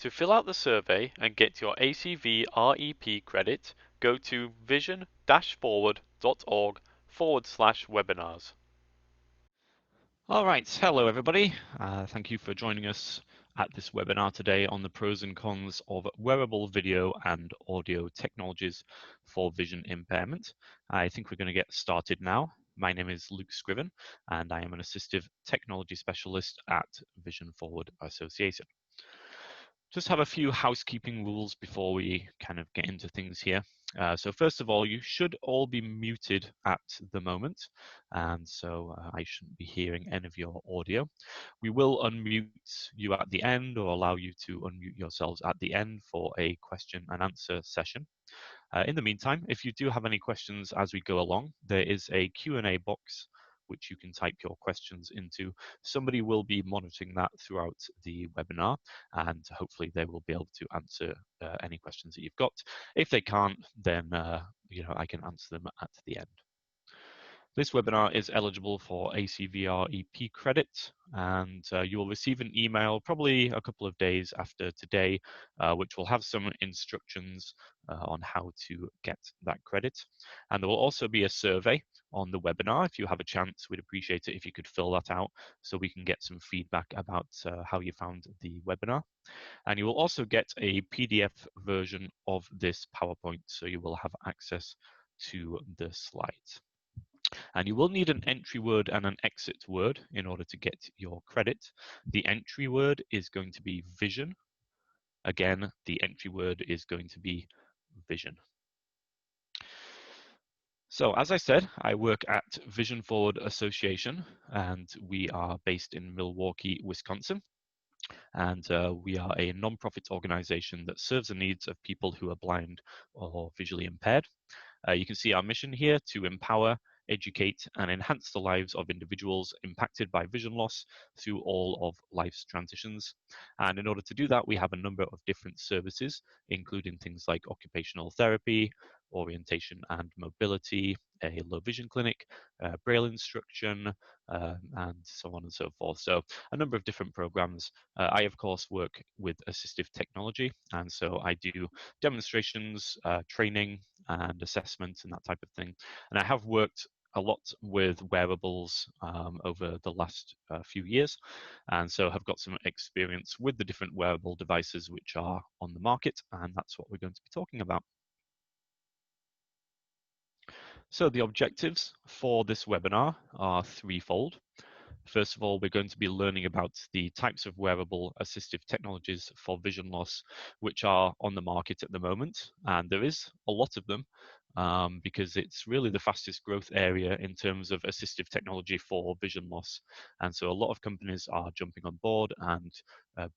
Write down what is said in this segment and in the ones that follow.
To fill out the survey and get your ACV REP credit, go to vision-forward.org/webinars. All right, hello everybody. Thank you for joining us at this webinar today on the pros and cons of wearable video and audio technologies for vision impairment. I think we're going to get started now. My name is Luke Scriven and I am an assistive technology specialist at Vision Forward Association. Just have a few housekeeping rules before we kind of get into things here. So first of all, you should all be muted at the moment, and so I shouldn't be hearing any of your audio. We will unmute you at the end or allow you to unmute yourselves at the end for a question and answer session. In the meantime, if you do have any questions as we go along, there is a Q&A box which you can type your questions into. Somebody will be monitoring that throughout the webinar, and hopefully they will be able to answer any questions that you've got. If they can't, then I can answer them at the end. This webinar is eligible for ACVR EP credit, and you will receive an email probably a couple of days after today, which will have some instructions on how to get that credit. And there will also be a survey on the webinar. If you have a chance, we'd appreciate it if you could fill that out so we can get some feedback about how you found the webinar. And you will also get a PDF version of this PowerPoint, so you will have access to the slides. And you will need an entry word and an exit word in order to get your credit. The entry word is going to be vision. Again, the entry word is going to be vision. So as I said, I work at Vision Forward Association, and we are based in Milwaukee, Wisconsin. And we are a non-profit organization that serves the needs of people who are blind or visually impaired. You can see our mission here to empower, educate, and enhance the lives of individuals impacted by vision loss through all of life's transitions. And in order to do that, we have a number of different services, including things like occupational therapy, orientation and mobility, a low vision clinic, braille instruction, and so on and so forth. So a number of different programs. I, of course, work with assistive technology, and so I do demonstrations, training, and assessment, and that type of thing. And I have worked a lot with wearables over the last few years, and so have got some experience with the different wearable devices which are on the market, and that's what we're going to be talking about. So the objectives for this webinar are threefold. First of all, we're going to be learning about the types of wearable assistive technologies for vision loss which are on the market at the moment, and there is a lot of them because it's really the fastest growth area in terms of assistive technology for vision loss. And so a lot of companies are jumping on board and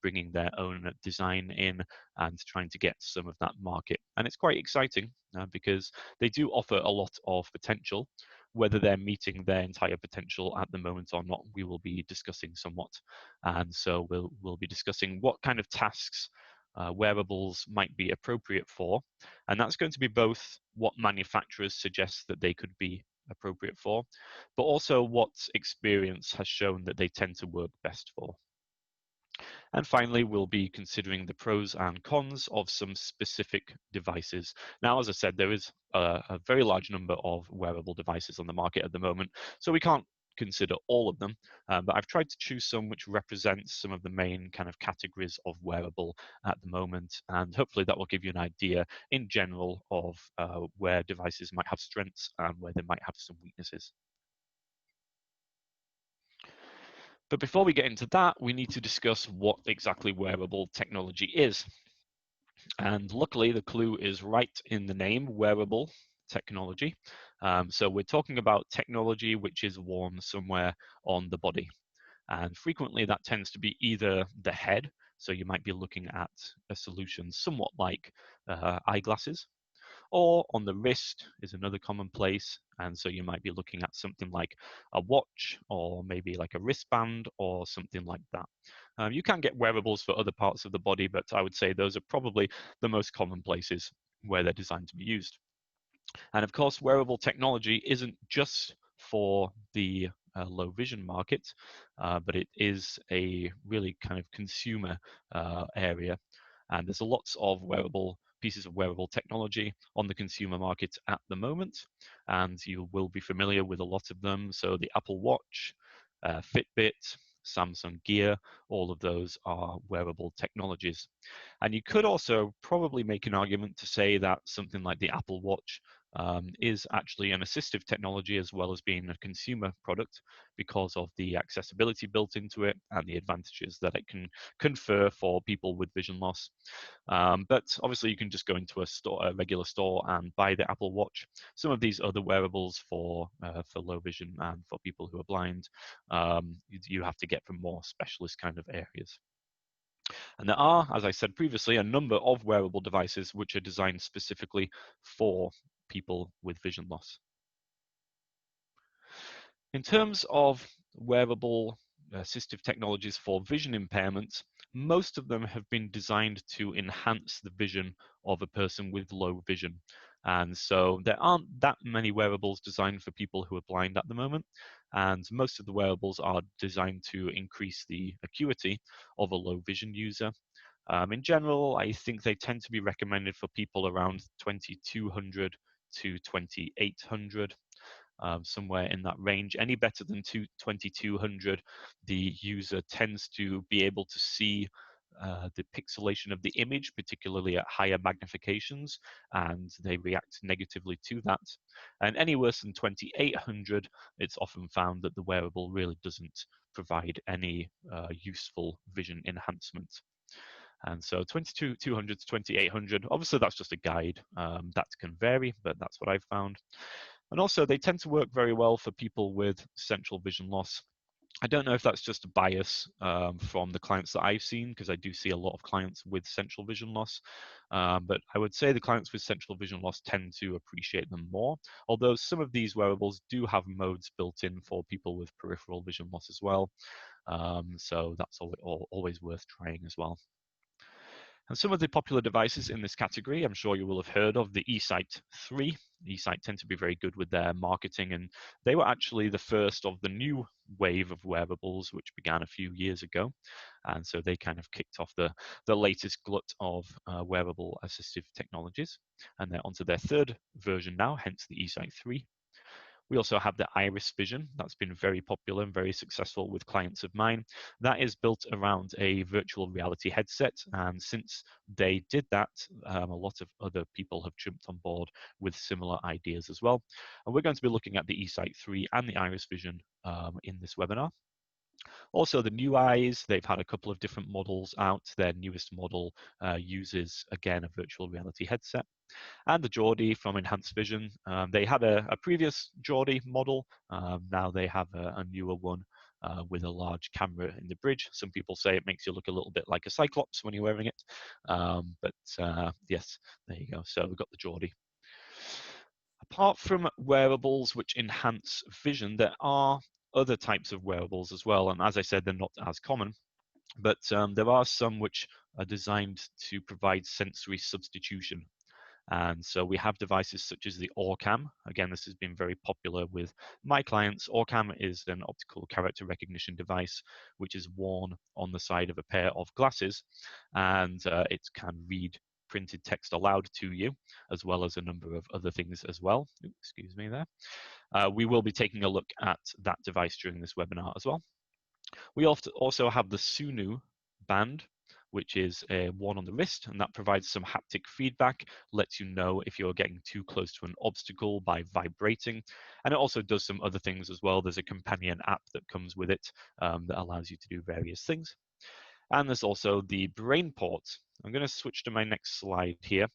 bringing their own design in and trying to get some of that market. And it's quite exciting because they do offer a lot of potential. Whether they're meeting their entire potential at the moment or not, we will be discussing somewhat. And so we'll be discussing what kind of tasks wearables might be appropriate for. And that's going to be both what manufacturers suggest that they could be appropriate for, but also what experience has shown that they tend to work best for. And finally, we'll be considering the pros and cons of some specific devices. Now, as I said, there is a very large number of wearable devices on the market at the moment, so we can't consider all of them, but I've tried to choose some which represents some of the main kind of categories of wearable at the moment, and hopefully that will give you an idea in general of where devices might have strengths and where they might have some weaknesses. But before we get into that, we need to discuss what exactly wearable technology is. And luckily, the clue is right in the name, wearable technology. So we're talking about technology which is worn somewhere on the body. And frequently that tends to be either the head, so you might be looking at a solution somewhat like eyeglasses, or on the wrist is another common place, and so you might be looking at something like a watch or maybe like a wristband or something like that. You can get wearables for other parts of the body, but I would say those are probably the most common places where they're designed to be used. And of course, wearable technology isn't just for the low vision market, but it is a really kind of consumer area. And there's lots of pieces of wearable technology on the consumer market at the moment, and you will be familiar with a lot of them. So the Apple Watch, Fitbit, Samsung Gear, all of those are wearable technologies. And you could also probably make an argument to say that something like the Apple Watch is actually an assistive technology as well as being a consumer product because of the accessibility built into it and the advantages that it can confer for people with vision loss. But obviously, you can just go into a regular store, and buy the Apple Watch. Some of these other wearables for low vision and for people who are blind, you have to get from more specialist kind of areas. And there are, as I said previously, a number of wearable devices which are designed specifically for people with vision loss. In terms of wearable assistive technologies for vision impairments, most of them have been designed to enhance the vision of a person with low vision. And so there aren't that many wearables designed for people who are blind at the moment. And most of the wearables are designed to increase the acuity of a low vision user. In general, I think they tend to be recommended for people around 2200 to 2800. Somewhere in that range. Any better than 2200, the user tends to be able to see the pixelation of the image, particularly at higher magnifications, and they react negatively to that. And any worse than 2800, it's often found that the wearable really doesn't provide any useful vision enhancement. And so 2200 to 2800, obviously that's just a guide. That can vary, but that's what I've found. And also, they tend to work very well for people with central vision loss. I don't know if that's just a bias from the clients that I've seen, because I do see a lot of clients with central vision loss. But I would say the clients with central vision loss tend to appreciate them more, although some of these wearables do have modes built in for people with peripheral vision loss as well. So that's always worth trying as well. And some of the popular devices in this category, I'm sure you will have heard of the eSight 3. eSight tend to be very good with their marketing, and they were actually the first of the new wave of wearables, which began a few years ago. And so they kind of kicked off the latest glut of wearable assistive technologies. And they're onto their third version now, hence the eSight 3. We also have the IrisVision. That's been very popular and very successful with clients of mine. That is built around a virtual reality headset. And since they did that, a lot of other people have jumped on board with similar ideas as well. And we're going to be looking at the eSight 3 and the IrisVision in this webinar. Also, the new eyes, they've had a couple of different models out. Their newest model uses, again, a virtual reality headset. And the Geordie from Enhanced Vision. They had a previous Geordie model. Now they have a newer one with a large camera in the bridge. Some people say it makes you look a little bit like a Cyclops when you're wearing it. But yes, there you go. So we've got the Geordie. Apart from wearables which enhance vision, there are other types of wearables as well. And as I said, they're not as common. But there are some which are designed to provide sensory substitution. And so we have devices such as the Orcam. Again, this has been very popular with my clients. Orcam is an optical character recognition device which is worn on the side of a pair of glasses, and it can read printed text aloud to you, as well as a number of other things as well. Ooh, excuse me there. We will be taking a look at that device during this webinar as well. We also have the Sunu band, which is worn on the wrist, and that provides some haptic feedback, lets you know if you're getting too close to an obstacle by vibrating. And it also does some other things as well. There's a companion app that comes with it that allows you to do various things. And there's also the Brainport. I'm going to switch to my next slide here,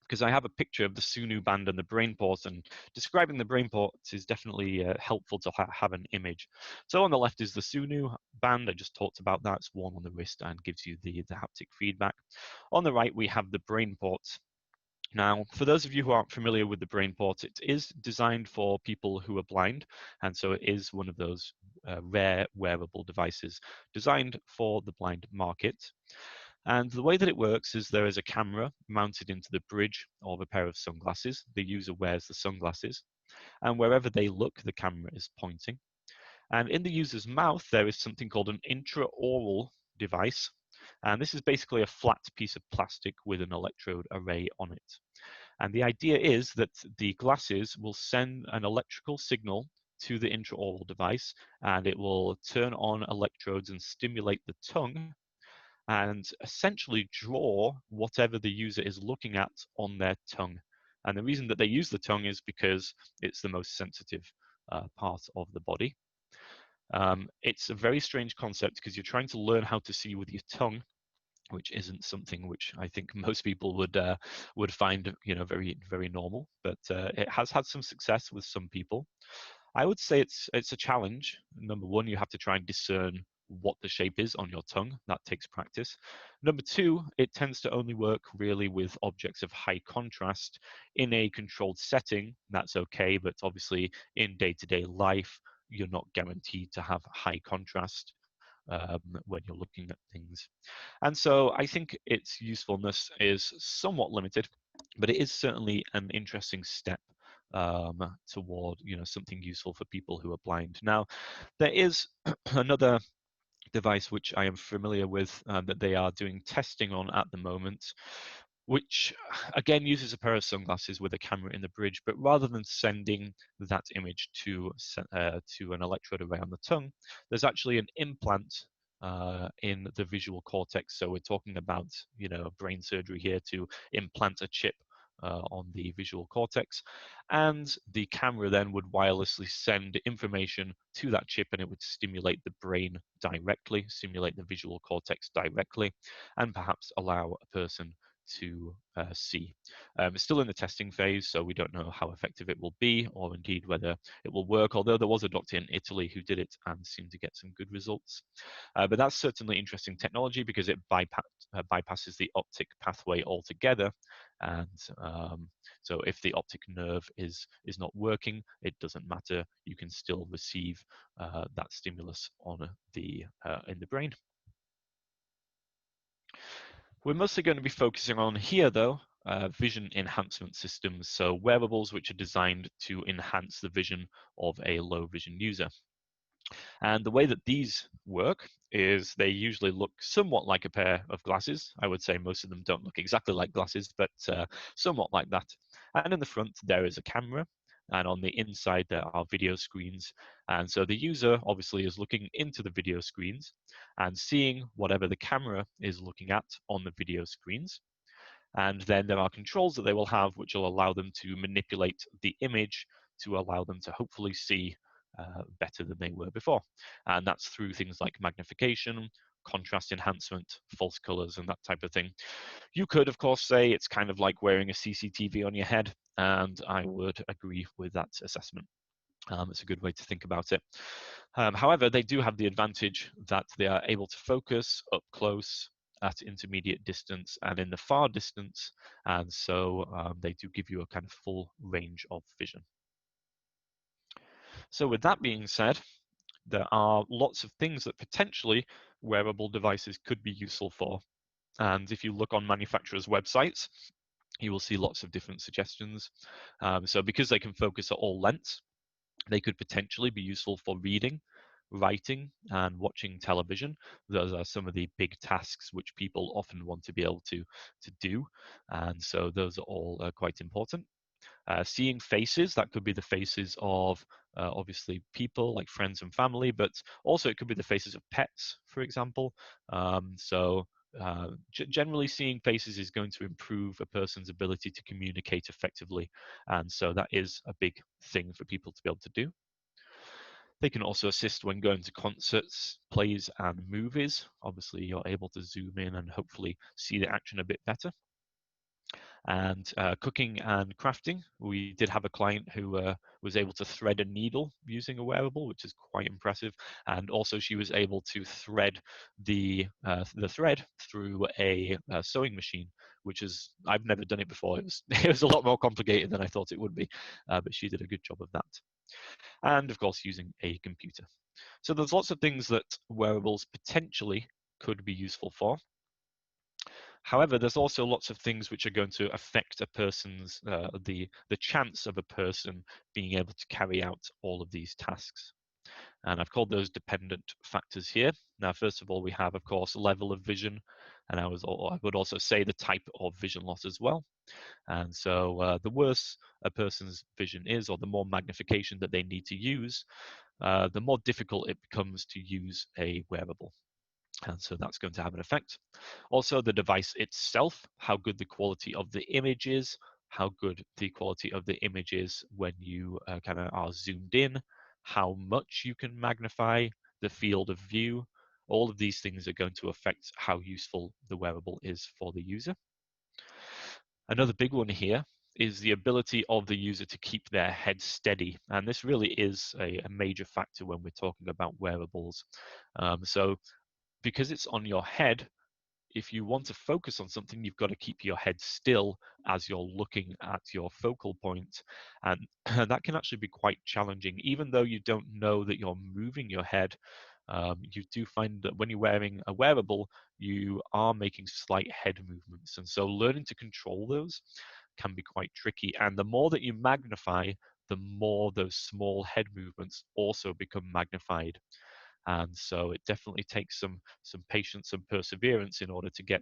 because I have a picture of the Sunu band and the Brainport, and describing the Brainport is definitely helpful to have an image. So on the left is the Sunu band. I just talked about that. It's worn on the wrist and gives you the haptic feedback. On the right, we have the Brainport. Now, for those of you who aren't familiar with the Brainport, it is designed for people who are blind, and so it is one of those rare wearable devices designed for the blind market. And the way that it works is there is a camera mounted into the bridge of a pair of sunglasses. The user wears the sunglasses, and wherever they look, the camera is pointing. And in the user's mouth, there is something called an intraoral device. And this is basically a flat piece of plastic with an electrode array on it. And the idea is that the glasses will send an electrical signal to the intraoral device, and it will turn on electrodes and stimulate the tongue and essentially draw whatever the user is looking at on their tongue. And the reason that they use the tongue is because it's the most sensitive part of the body. It's a very strange concept because you're trying to learn how to see with your tongue, which isn't something which I think most people would find very very normal. But it has had some success with some people. I would say it's a challenge. Number one, you have to try and discern what the shape is on your tongue. That takes practice. Number two, it tends to only work really with objects of high contrast in a controlled setting. That's okay, but obviously in day-to-day life, you're not guaranteed to have high contrast when you're looking at things. And so I think its usefulness is somewhat limited, but it is certainly an interesting step toward something useful for people who are blind. Now, there is another device which I am familiar with that they are doing testing on at the moment, which again uses a pair of sunglasses with a camera in the bridge, but rather than sending that image to an electrode around the tongue, there's actually an implant in the visual cortex. So we're talking about brain surgery here to implant a chip on the visual cortex, and the camera then would wirelessly send information to that chip, and it would stimulate the brain directly, stimulate the visual cortex directly, and perhaps allow a person to see. It's still in the testing phase, so we don't know how effective it will be, or indeed whether it will work, although there was a doctor in Italy who did it and seemed to get some good results. But that's certainly interesting technology because it bypasses the optic pathway altogether. And so if the optic nerve is not working, it doesn't matter. You can still receive that stimulus in the brain. We're mostly going to be focusing on here, though, vision enhancement systems, so wearables which are designed to enhance the vision of a low vision user. And the way that these work is they usually look somewhat like a pair of glasses. I would say most of them don't look exactly like glasses, but somewhat like that. And in the front, there is a camera. And on the inside, there are video screens. And so the user obviously is looking into the video screens and seeing whatever the camera is looking at on the video screens. And then there are controls that they will have which will allow them to manipulate the image to allow them to hopefully see better than they were before. And that's through things like magnification, contrast enhancement, false colors, and that type of thing. You could, of course, say it's kind of like wearing a CCTV on your head, and I would agree with that assessment. It's a good way to think about it. However, they do have the advantage that they are able to focus up close, at intermediate distance, and in the far distance, and so they do give you a kind of full range of vision. So with that being said, there are lots of things that potentially wearable devices could be useful for. And if you look on manufacturers' websites, you will see lots of different suggestions. So because they can focus at all lengths, they could potentially be useful for reading, writing, and watching television. Those are some of the big tasks which people often want to be able to do. And so those are all quite important. Seeing faces, that could be the faces of obviously people like friends and family, but also it could be the faces of pets, for example. Generally seeing faces is going to improve a person's ability to communicate effectively. And so that is a big thing for people to be able to do. They can also assist when going to concerts, plays, and movies. Obviously, you're able to zoom in and hopefully see the action a bit better. And cooking and crafting, we did have a client who was able to thread a needle using a wearable, which is quite impressive. And also she was able to thread the thread through a sewing machine, which is, I've never done it before. It was a lot more complicated than I thought it would be, but she did a good job of that. And of course, using a computer. So there's lots of things that wearables potentially could be useful for. However, there's also lots of things which are going to affect a person's the chance of a person being able to carry out all of these tasks. And I've called those dependent factors here. Now, first of all, we have, of course, level of vision, and I would also say the type of vision loss as well. And so the worse a person's vision is, or the more magnification that they need to use, the more difficult it becomes to use a wearable. And so that's going to have an effect. Also, the device itself, how good the quality of the image is, how good the quality of the image is when you kind of are zoomed in, how much you can magnify the field of view. All of these things are going to affect how useful the wearable is for the user. Another big one here is the ability of the user to keep their head steady. And this really is a major factor when we're talking about wearables. So because it's on your head, if you want to focus on something, you've got to keep your head still as you're looking at your focal point. And that can actually be quite challenging. Even though you don't know that you're moving your head, you do find that when you're wearing a wearable, you are making slight head movements. And so learning to control those can be quite tricky. And the more that you magnify, the more those small head movements also become magnified. And so it definitely takes some patience and perseverance in order to get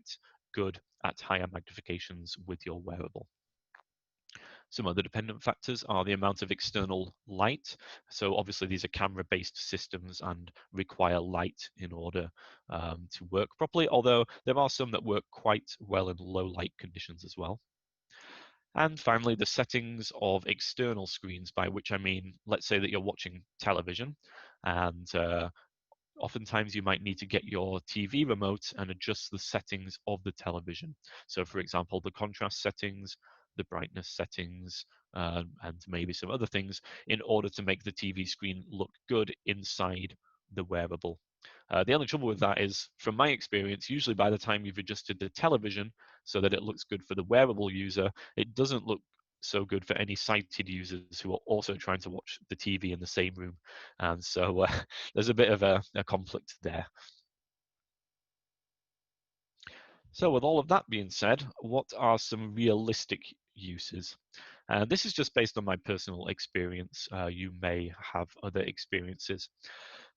good at higher magnifications with your wearable. Some other dependent factors are the amount of external light. So obviously these are camera-based systems and require light in order to work properly, although there are some that work quite well in low light conditions as well. And finally, the settings of external screens, by which I mean, let's say that you're watching television and oftentimes you might need to get your TV remote and adjust the settings of the television. So for example, the contrast settings, the brightness settings, and maybe some other things in order to make the TV screen look good inside the wearable. The only trouble with that is, from my experience, usually by the time you've adjusted the television so that it looks good for the wearable user, it doesn't look so good for any sighted users who are also trying to watch the TV in the same room. And so there's a bit of a conflict there. So with all of that being said, what are some realistic uses? This is just based on my personal experience. You may have other experiences.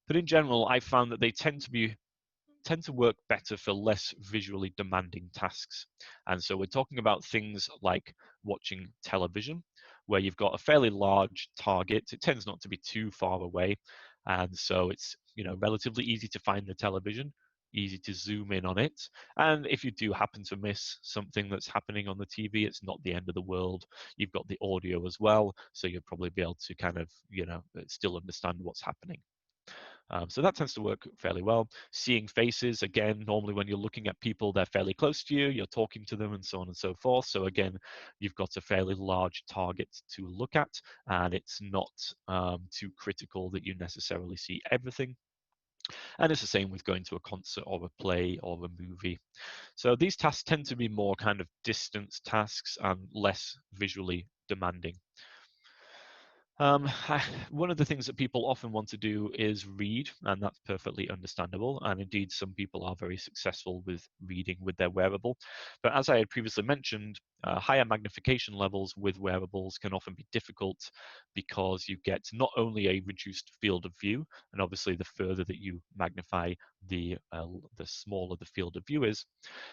But in general, I found that they tend to work better for less visually demanding tasks. And so we're talking about things like watching television, where you've got a fairly large target. It tends not to be too far away. And so it's, relatively easy to find the television, easy to zoom in on it. And if you do happen to miss something that's happening on the TV, it's not the end of the world. You've got the audio as well, so you'll probably be able to kind of, still understand what's happening. So that tends to work fairly well. Seeing faces, again, normally when you're looking at people, they're fairly close to you, you're talking to them and so on and so forth. So again, you've got a fairly large target to look at, and it's not too critical that you necessarily see everything. And it's the same with going to a concert or a play or a movie. So these tasks tend to be more kind of distance tasks and less visually demanding. One of the things that people often want to do is read, and that's perfectly understandable. And indeed, some people are very successful with reading with their wearable. But as I had previously mentioned, higher magnification levels with wearables can often be difficult because you get not only a reduced field of view, and obviously the further that you magnify, the smaller the field of view is,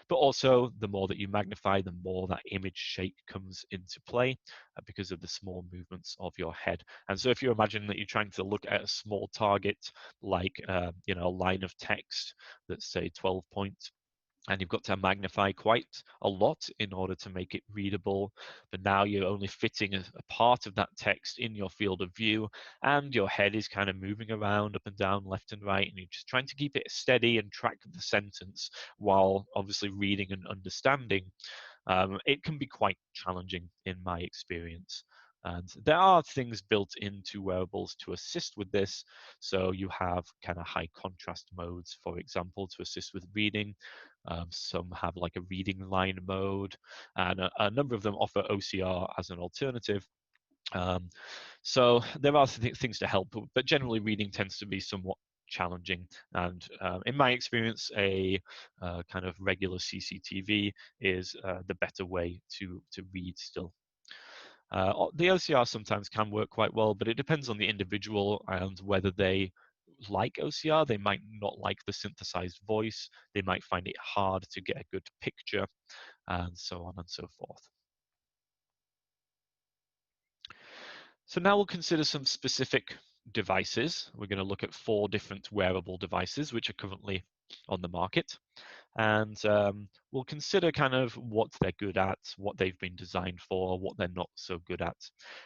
but also the more that you magnify, the more that image shape comes into play because of the small movements of your head. And so if you imagine that you're trying to look at a small target, like a line of text that's say 12 points, and you've got to magnify quite a lot in order to make it readable. But now you're only fitting a part of that text in your field of view, and your head is kind of moving around up and down, left and right, and you're just trying to keep it steady and track the sentence while obviously reading and understanding. It can be quite challenging in my experience. And there are things built into wearables to assist with this. So you have kind of high contrast modes, for example, to assist with reading. Some have like a reading line mode, and a number of them offer OCR as an alternative. So there are things to help, but generally reading tends to be somewhat challenging. And in my experience, a kind of regular CCTV is the better way to read still. The OCR sometimes can work quite well, but it depends on the individual and whether they like OCR, they might not like the synthesized voice, they might find it hard to get a good picture, and so on and so forth. So now we'll consider some specific devices. We're going to look at 4 different wearable devices which are currently on the market. And we'll consider kind of what they're good at, what they've been designed for, what they're not so good at.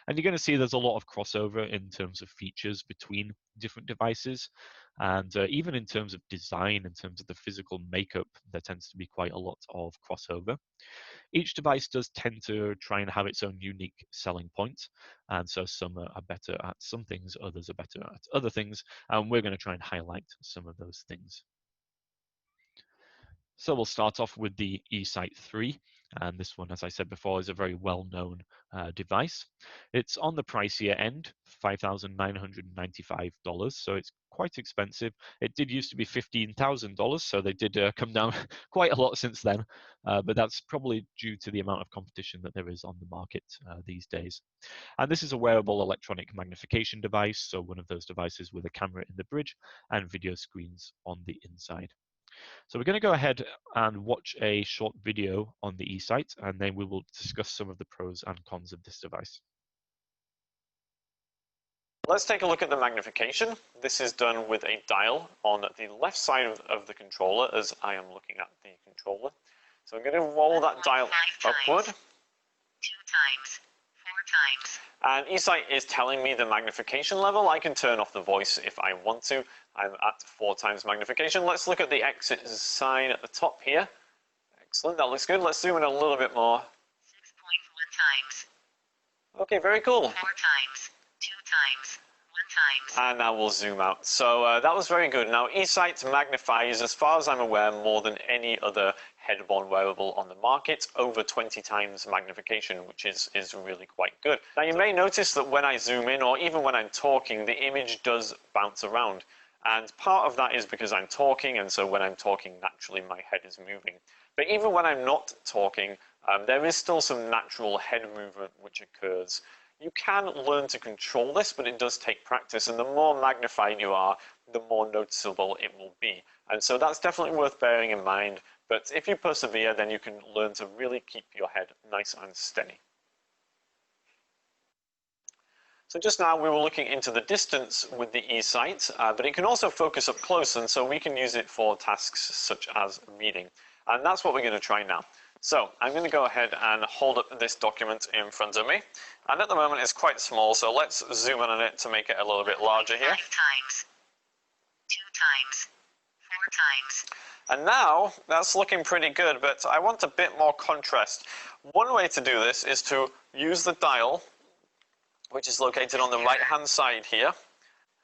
And you're going to see there's a lot of crossover in terms of features between different devices. And even in terms of design, in terms of the physical makeup, there tends to be quite a lot of crossover. Each device does tend to try and have its own unique selling point. And so some are better at some things, others are better at other things. And we're going to try and highlight some of those things. So we'll start off with the eSight 3, and this one, as I said before, is a very well-known device. It's on the pricier end, $5,995, so it's quite expensive. It did used to be $15,000, so they did come down quite a lot since then, but that's probably due to the amount of competition that there is on the market these days. And this is a wearable electronic magnification device, so one of those devices with a camera in the bridge and video screens on the inside. So we're going to go ahead and watch a short video on the eSight, and then we will discuss some of the pros and cons of this device. Let's take a look at the magnification. This is done with a dial on the left side of the controller as I am looking at the controller. So I'm going to roll that dial upward. 2 times, 4 times. And eSight is telling me the magnification level. I can turn off the voice if I want to. I'm at 4 times magnification. Let's look at the exit sign at the top here. Excellent, that looks good. Let's zoom in a little bit more. 6.1 times. Okay, very cool. 4 times, 2 times, 1 times. And now we'll zoom out. So that was very good. Now eSight magnifies, as far as I'm aware, more than any other head-borne wearable on the market, over 20 times magnification, which is really quite good. Now you may notice that when I zoom in, or even when I'm talking, the image does bounce around. And part of that is because I'm talking, and so when I'm talking, naturally my head is moving. But even when I'm not talking, there is still some natural head movement which occurs. You can learn to control this, but it does take practice, and the more magnified you are, the more noticeable it will be. And so that's definitely worth bearing in mind, but if you persevere, then you can learn to really keep your head nice and steady. So just now we were looking into the distance with the eSight, but it can also focus up close, and so we can use it for tasks such as reading. And that's what we're going to try now. So I'm going to go ahead and hold up this document in front of me. And at the moment it's quite small, so let's zoom in on it to make it a little bit larger here. 5 times, 2 times, 4 times. And now that's looking pretty good, but I want a bit more contrast. One way to do this is to use the dial, which is located on the right-hand side here.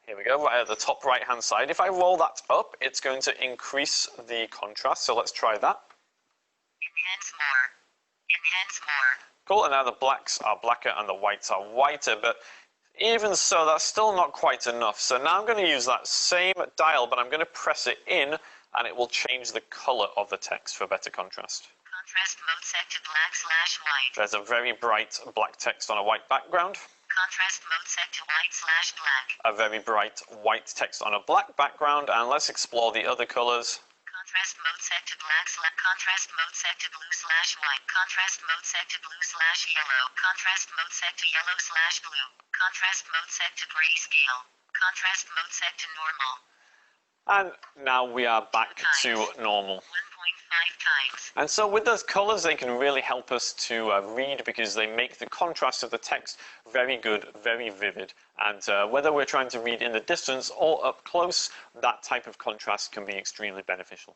Here we go, right at the top right-hand side. If I roll that up, it's going to increase the contrast, so let's try that. Enhance more. Enhance more. Cool, and now the blacks are blacker and the whites are whiter, but even so, that's still not quite enough. So now I'm going to use that same dial, but I'm going to press it in, and it will change the color of the text for better contrast. Contrast mode set to black/white. There's a very bright black text on a white background. Contrast mode set to white/black. A very bright white text on a black background, and let's explore the other colors. Contrast mode set to black/contrast mode set to blue/white. Contrast mode set to blue/yellow. Contrast mode set to yellow/blue. Contrast mode set to grayscale. Contrast mode set to normal. And now we are back to normal. 1.5 times. And so with those colors, they can really help us to read, because they make the contrast of the text very good, very vivid. And whether we're trying to read in the distance or up close, that type of contrast can be extremely beneficial.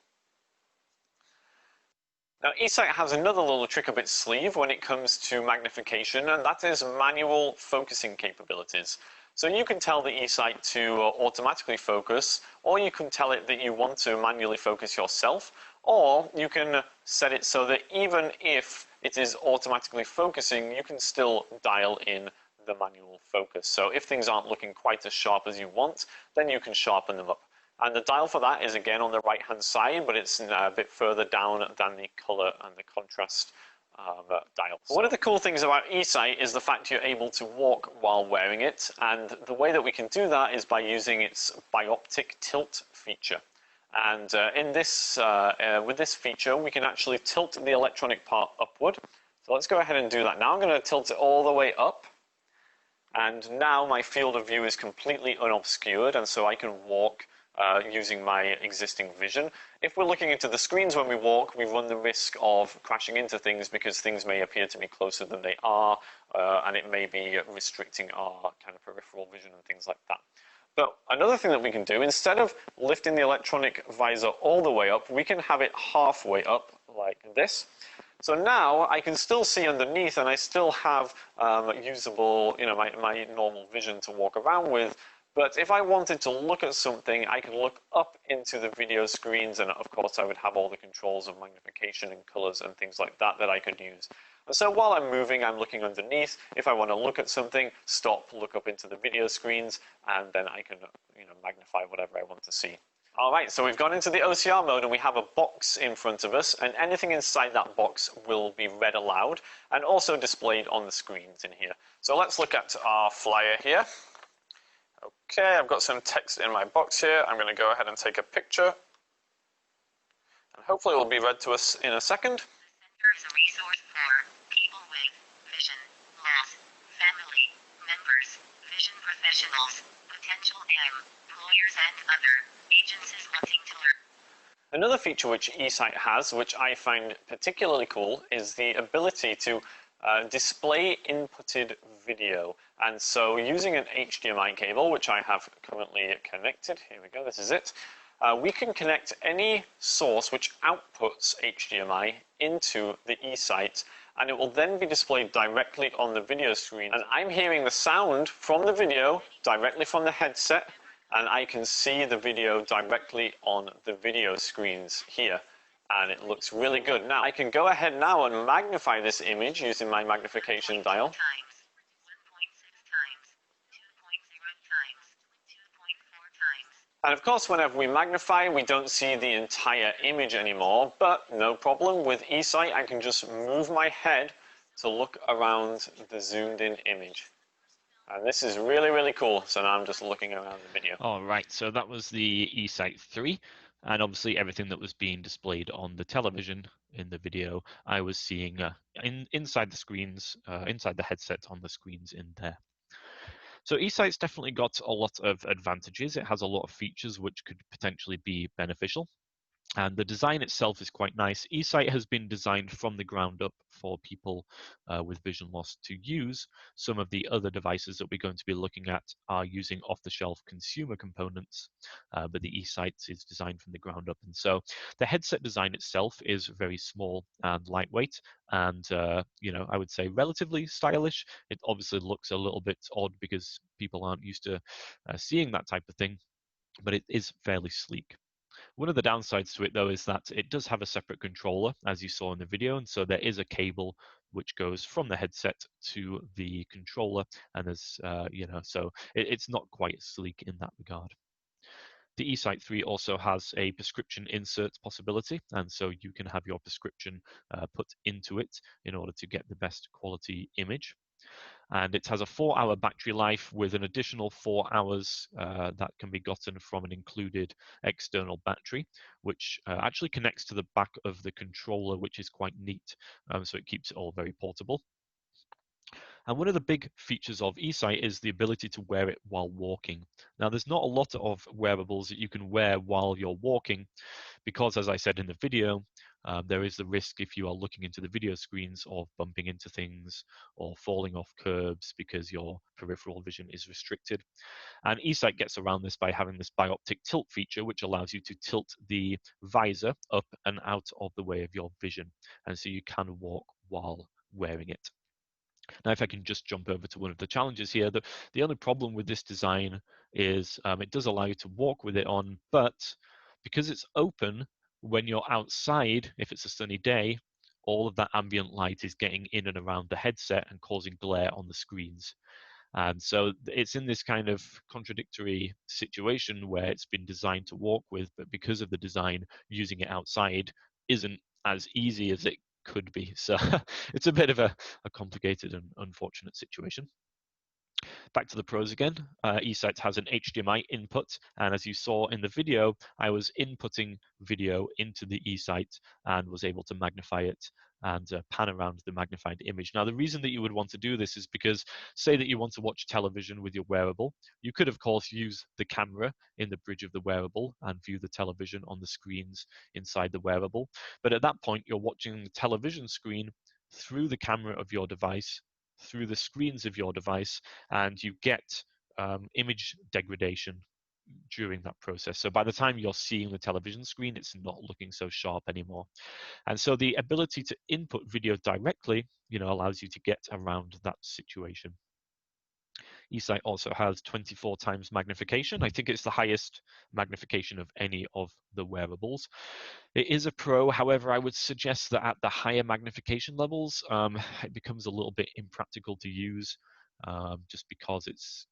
Now, eSight has another little trick up its sleeve when it comes to magnification, and that is manual focusing capabilities. So you can tell the eSight to automatically focus, or you can tell it that you want to manually focus yourself, or you can set it so that even if it is automatically focusing, you can still dial in the manual focus. So if things aren't looking quite as sharp as you want, then you can sharpen them up. And the dial for that is again on the right hand side, but it's a bit further down than the color and the contrast dial. One of the cool things about eSight is the fact you're able to walk while wearing it, and the way that we can do that is by using its bioptic tilt feature. And in this, with this feature, we can actually tilt the electronic part upward. So let's go ahead and do that now. I'm going to tilt it all the way up, and now my field of view is completely unobscured, and so I can walk using my existing vision. If we're looking into the screens when we walk, we run the risk of crashing into things because things may appear to be closer than they are, and it may be restricting our kind of peripheral vision and things like that. But another thing that we can do, instead of lifting the electronic visor all the way up, we can have it halfway up like this. So now I can still see underneath, and I still have usable, my normal vision to walk around with. But if I wanted to look at something, I could look up into the video screens, and of course I would have all the controls of magnification and colors and things like that that I could use. And so while I'm moving, I'm looking underneath. If I want to look at something, stop, look up into the video screens, and then I can magnify whatever I want to see. All right, so we've gone into the OCR mode, and we have a box in front of us, and anything inside that box will be read aloud and also displayed on the screens in here. So let's look at our flyer here. Okay, I've got some text in my box here. I'm going to go ahead and take a picture, and hopefully it will be read to us in a second. The center is a resource for people with vision loss, family members, vision professionals, potential employers, and other agencies wanting to learn. Another feature which eSight has, which I find particularly cool, is the ability to display inputted video. And so using an HDMI cable, which I have currently connected, here we go, this is it, we can connect any source which outputs HDMI into the eSight, and it will then be displayed directly on the video screen. And I'm hearing the sound from the video directly from the headset, and I can see the video directly on the video screens here. And it looks really good. Now I can go ahead now and magnify this image using my magnification dial. 1.6 times, 2.0 times, 2.4 times. And of course, whenever we magnify, we don't see the entire image anymore, but no problem. With eSight, I can just move my head to look around the zoomed in image. And this is really, really cool. So now I'm just looking around the video. All right, so that was the eSight 3. And obviously everything that was being displayed on the television in the video, I was seeing inside the screens, inside the headset on the screens in there. So eSight's definitely got a lot of advantages. It has a lot of features which could potentially be beneficial. And the design itself is quite nice. eSight has been designed from the ground up for people with vision loss to use. Some of the other devices that we're going to be looking at are using off-the-shelf consumer components, but the eSight is designed from the ground up. And so the headset design itself is very small and lightweight, and I would say relatively stylish. It obviously looks a little bit odd because people aren't used to seeing that type of thing, but it is fairly sleek. One of the downsides to it, though, is that it does have a separate controller, as you saw in the video, and so there is a cable which goes from the headset to the controller, and there's, so it's not quite as sleek in that regard. The eSight 3 also has a prescription insert possibility, and so you can have your prescription put into it in order to get the best quality image. And it has a 4-hour battery life with an additional 4 hours that can be gotten from an included external battery, which actually connects to the back of the controller, which is quite neat. So it keeps it all very portable. And one of the big features of eSight is the ability to wear it while walking. Now, there's not a lot of wearables that you can wear while you're walking, because, as I said in the video, there is the risk, if you are looking into the video screens, of bumping into things or falling off curbs because your peripheral vision is restricted. And eSight gets around this by having this bioptic tilt feature, which allows you to tilt the visor up and out of the way of your vision. And so you can walk while wearing it. Now, if I can just jump over to one of the challenges here, the only problem with this design is it does allow you to walk with it on, but because it's open, when you're outside, if it's a sunny day, all of that ambient light is getting in and around the headset and causing glare on the screens. And so it's in this kind of contradictory situation where it's been designed to walk with, but because of the design, using it outside isn't as easy as it could be. So it's a bit of a complicated and unfortunate situation. Back to the pros again. eSight has an HDMI input, and as you saw in the video, I was inputting video into the eSight and was able to magnify it and pan around the magnified image. Now, the reason that you would want to do this is because, say that you want to watch television with your wearable, you could, of course, use the camera in the bridge of the wearable and view the television on the screens inside the wearable. But at that point, you're watching the television screen through the camera of your device, through the screens of your device, and you get image degradation during that process. So by the time you're seeing the television screen, it's not looking so sharp anymore. And so the ability to input video directly, allows you to get around that situation. eSight also has 24 times magnification. I think it's the highest magnification of any of the wearables. It is a pro, however, I would suggest that at the higher magnification levels, it becomes a little bit impractical to use, just because it's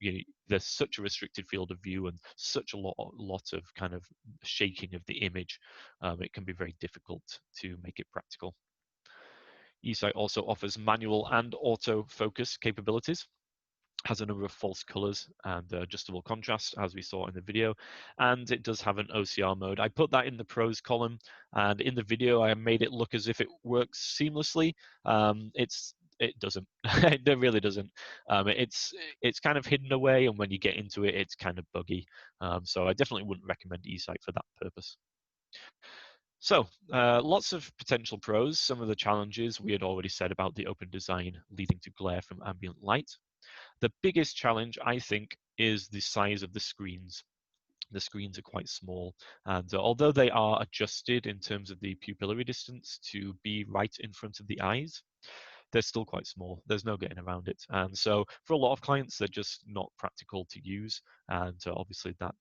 there's such a restricted field of view and such a lot of kind of shaking of the image. It can be very difficult to make it practical. eSight also offers manual and autofocus capabilities, has a number of false colors and adjustable contrast, as we saw in the video, and it does have an OCR mode. I put that in the pros column, and in the video I made it look as if it works seamlessly. It doesn't. It really doesn't. It's kind of hidden away, and when you get into it, it's kind of buggy. So I definitely wouldn't recommend eSight for that purpose. So lots of potential pros. Some of the challenges we had already said about the open design leading to glare from ambient light. The biggest challenge, I think, is the size of the screens. The screens are quite small, and although they are adjusted in terms of the pupillary distance to be right in front of the eyes, they're still quite small. There's no getting around it. And so for a lot of clients, they're just not practical to use. And obviously that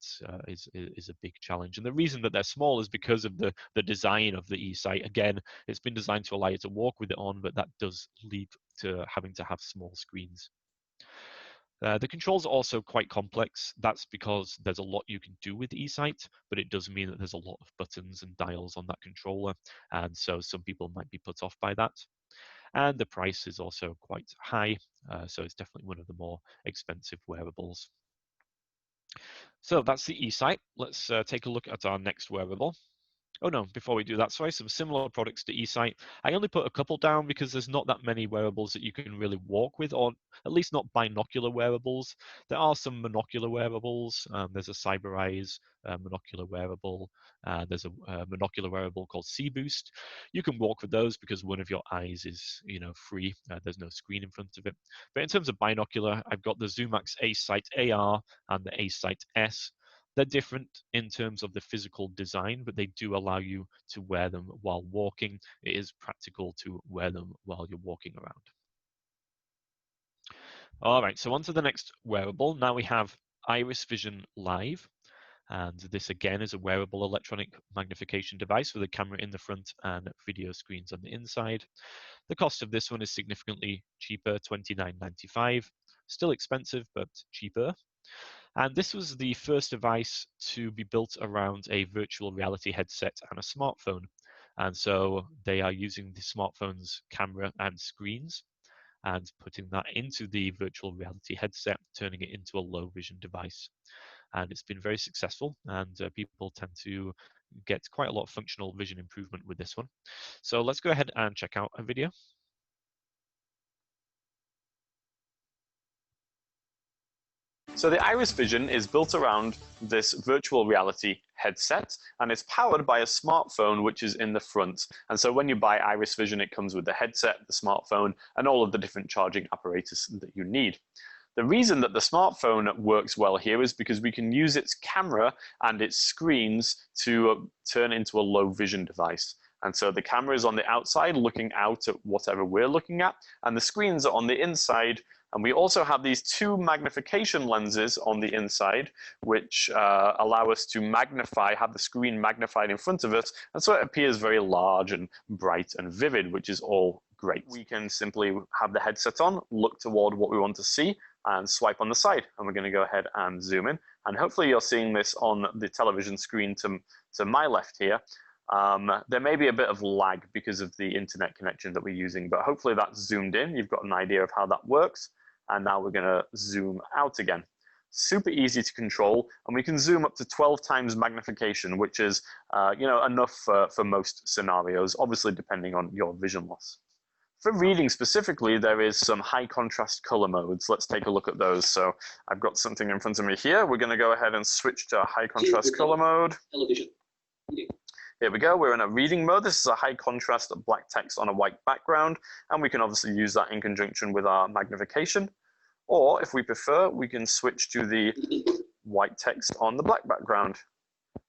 is a big challenge. And the reason that they're small is because of the design of the eSight. Again, it's been designed to allow you to walk with it on, but that does lead to having to have small screens. The controls are also quite complex. That's because there's a lot you can do with eSight, but it does mean that there's a lot of buttons and dials on that controller, and so some people might be put off by that. And the price is also quite high, so it's definitely one of the more expensive wearables. So that's the eSight. Let's take a look at our next wearable. Oh no, before we do that, sorry, some similar products to eSight. I only put a couple down because there's not that many wearables that you can really walk with, or at least not binocular wearables. There are some monocular wearables. There's a CyberEyes monocular wearable. There's a monocular wearable called C-Boost. You can walk with those because one of your eyes is, free. There's no screen in front of it. But in terms of binocular, I've got the Zoomax eSight AR and the eSight S. They're different in terms of the physical design, but they do allow you to wear them while walking. It is practical to wear them while you're walking around. All right, so on to the next wearable. Now we have IrisVision Live. And this again is a wearable electronic magnification device with a camera in the front and video screens on the inside. The cost of this one is significantly cheaper, $29.95. Still expensive, but cheaper. And this was the first device to be built around a virtual reality headset and a smartphone. And so they are using the smartphone's camera and screens and putting that into the virtual reality headset, turning it into a low vision device. And it's been very successful, and people tend to get quite a lot of functional vision improvement with this one. So let's go ahead and check out a video. So the IrisVision is built around this virtual reality headset, and it's powered by a smartphone which is in the front. And so when you buy IrisVision, it comes with the headset, the smartphone, and all of the different charging apparatus that you need. The reason that the smartphone works well here is because we can use its camera and its screens to turn into a low vision device. And so the camera is on the outside looking out at whatever we're looking at, and the screens are on the inside. And we also have these two magnification lenses on the inside, which allow us to magnify, have the screen magnified in front of us, and so it appears very large and bright and vivid, which is all great. We can simply have the headset on, look toward what we want to see, and swipe on the side. And we're going to go ahead and zoom in. And hopefully you're seeing this on the television screen to my left here. There may be a bit of lag because of the internet connection that we're using, but hopefully that's zoomed in. You've got an idea of how that works. And now we're going to zoom out again. Super easy to control, and we can zoom up to 12 times magnification, which is enough for most scenarios, obviously depending on your vision loss. For reading specifically, there is some high contrast color modes. Let's take a look at those. So I've got something in front of me here. We're going to go ahead and switch to high contrast color mode. Television. Here we go, we're in a reading mode. This is a high contrast black text on a white background, and we can obviously use that in conjunction with our magnification. Or if we prefer, we can switch to the white text on the black background.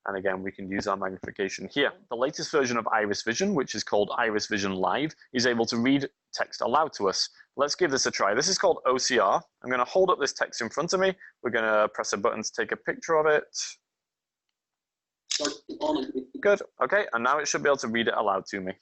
And again, we can use our magnification here. The latest version of IrisVision, which is called IrisVision Live, is able to read text aloud to us. Let's give this a try. This is called OCR. I'm going to hold up this text in front of me. We're going to press a button to take a picture of it. Good. Okay, and now it should be able to read it aloud to me.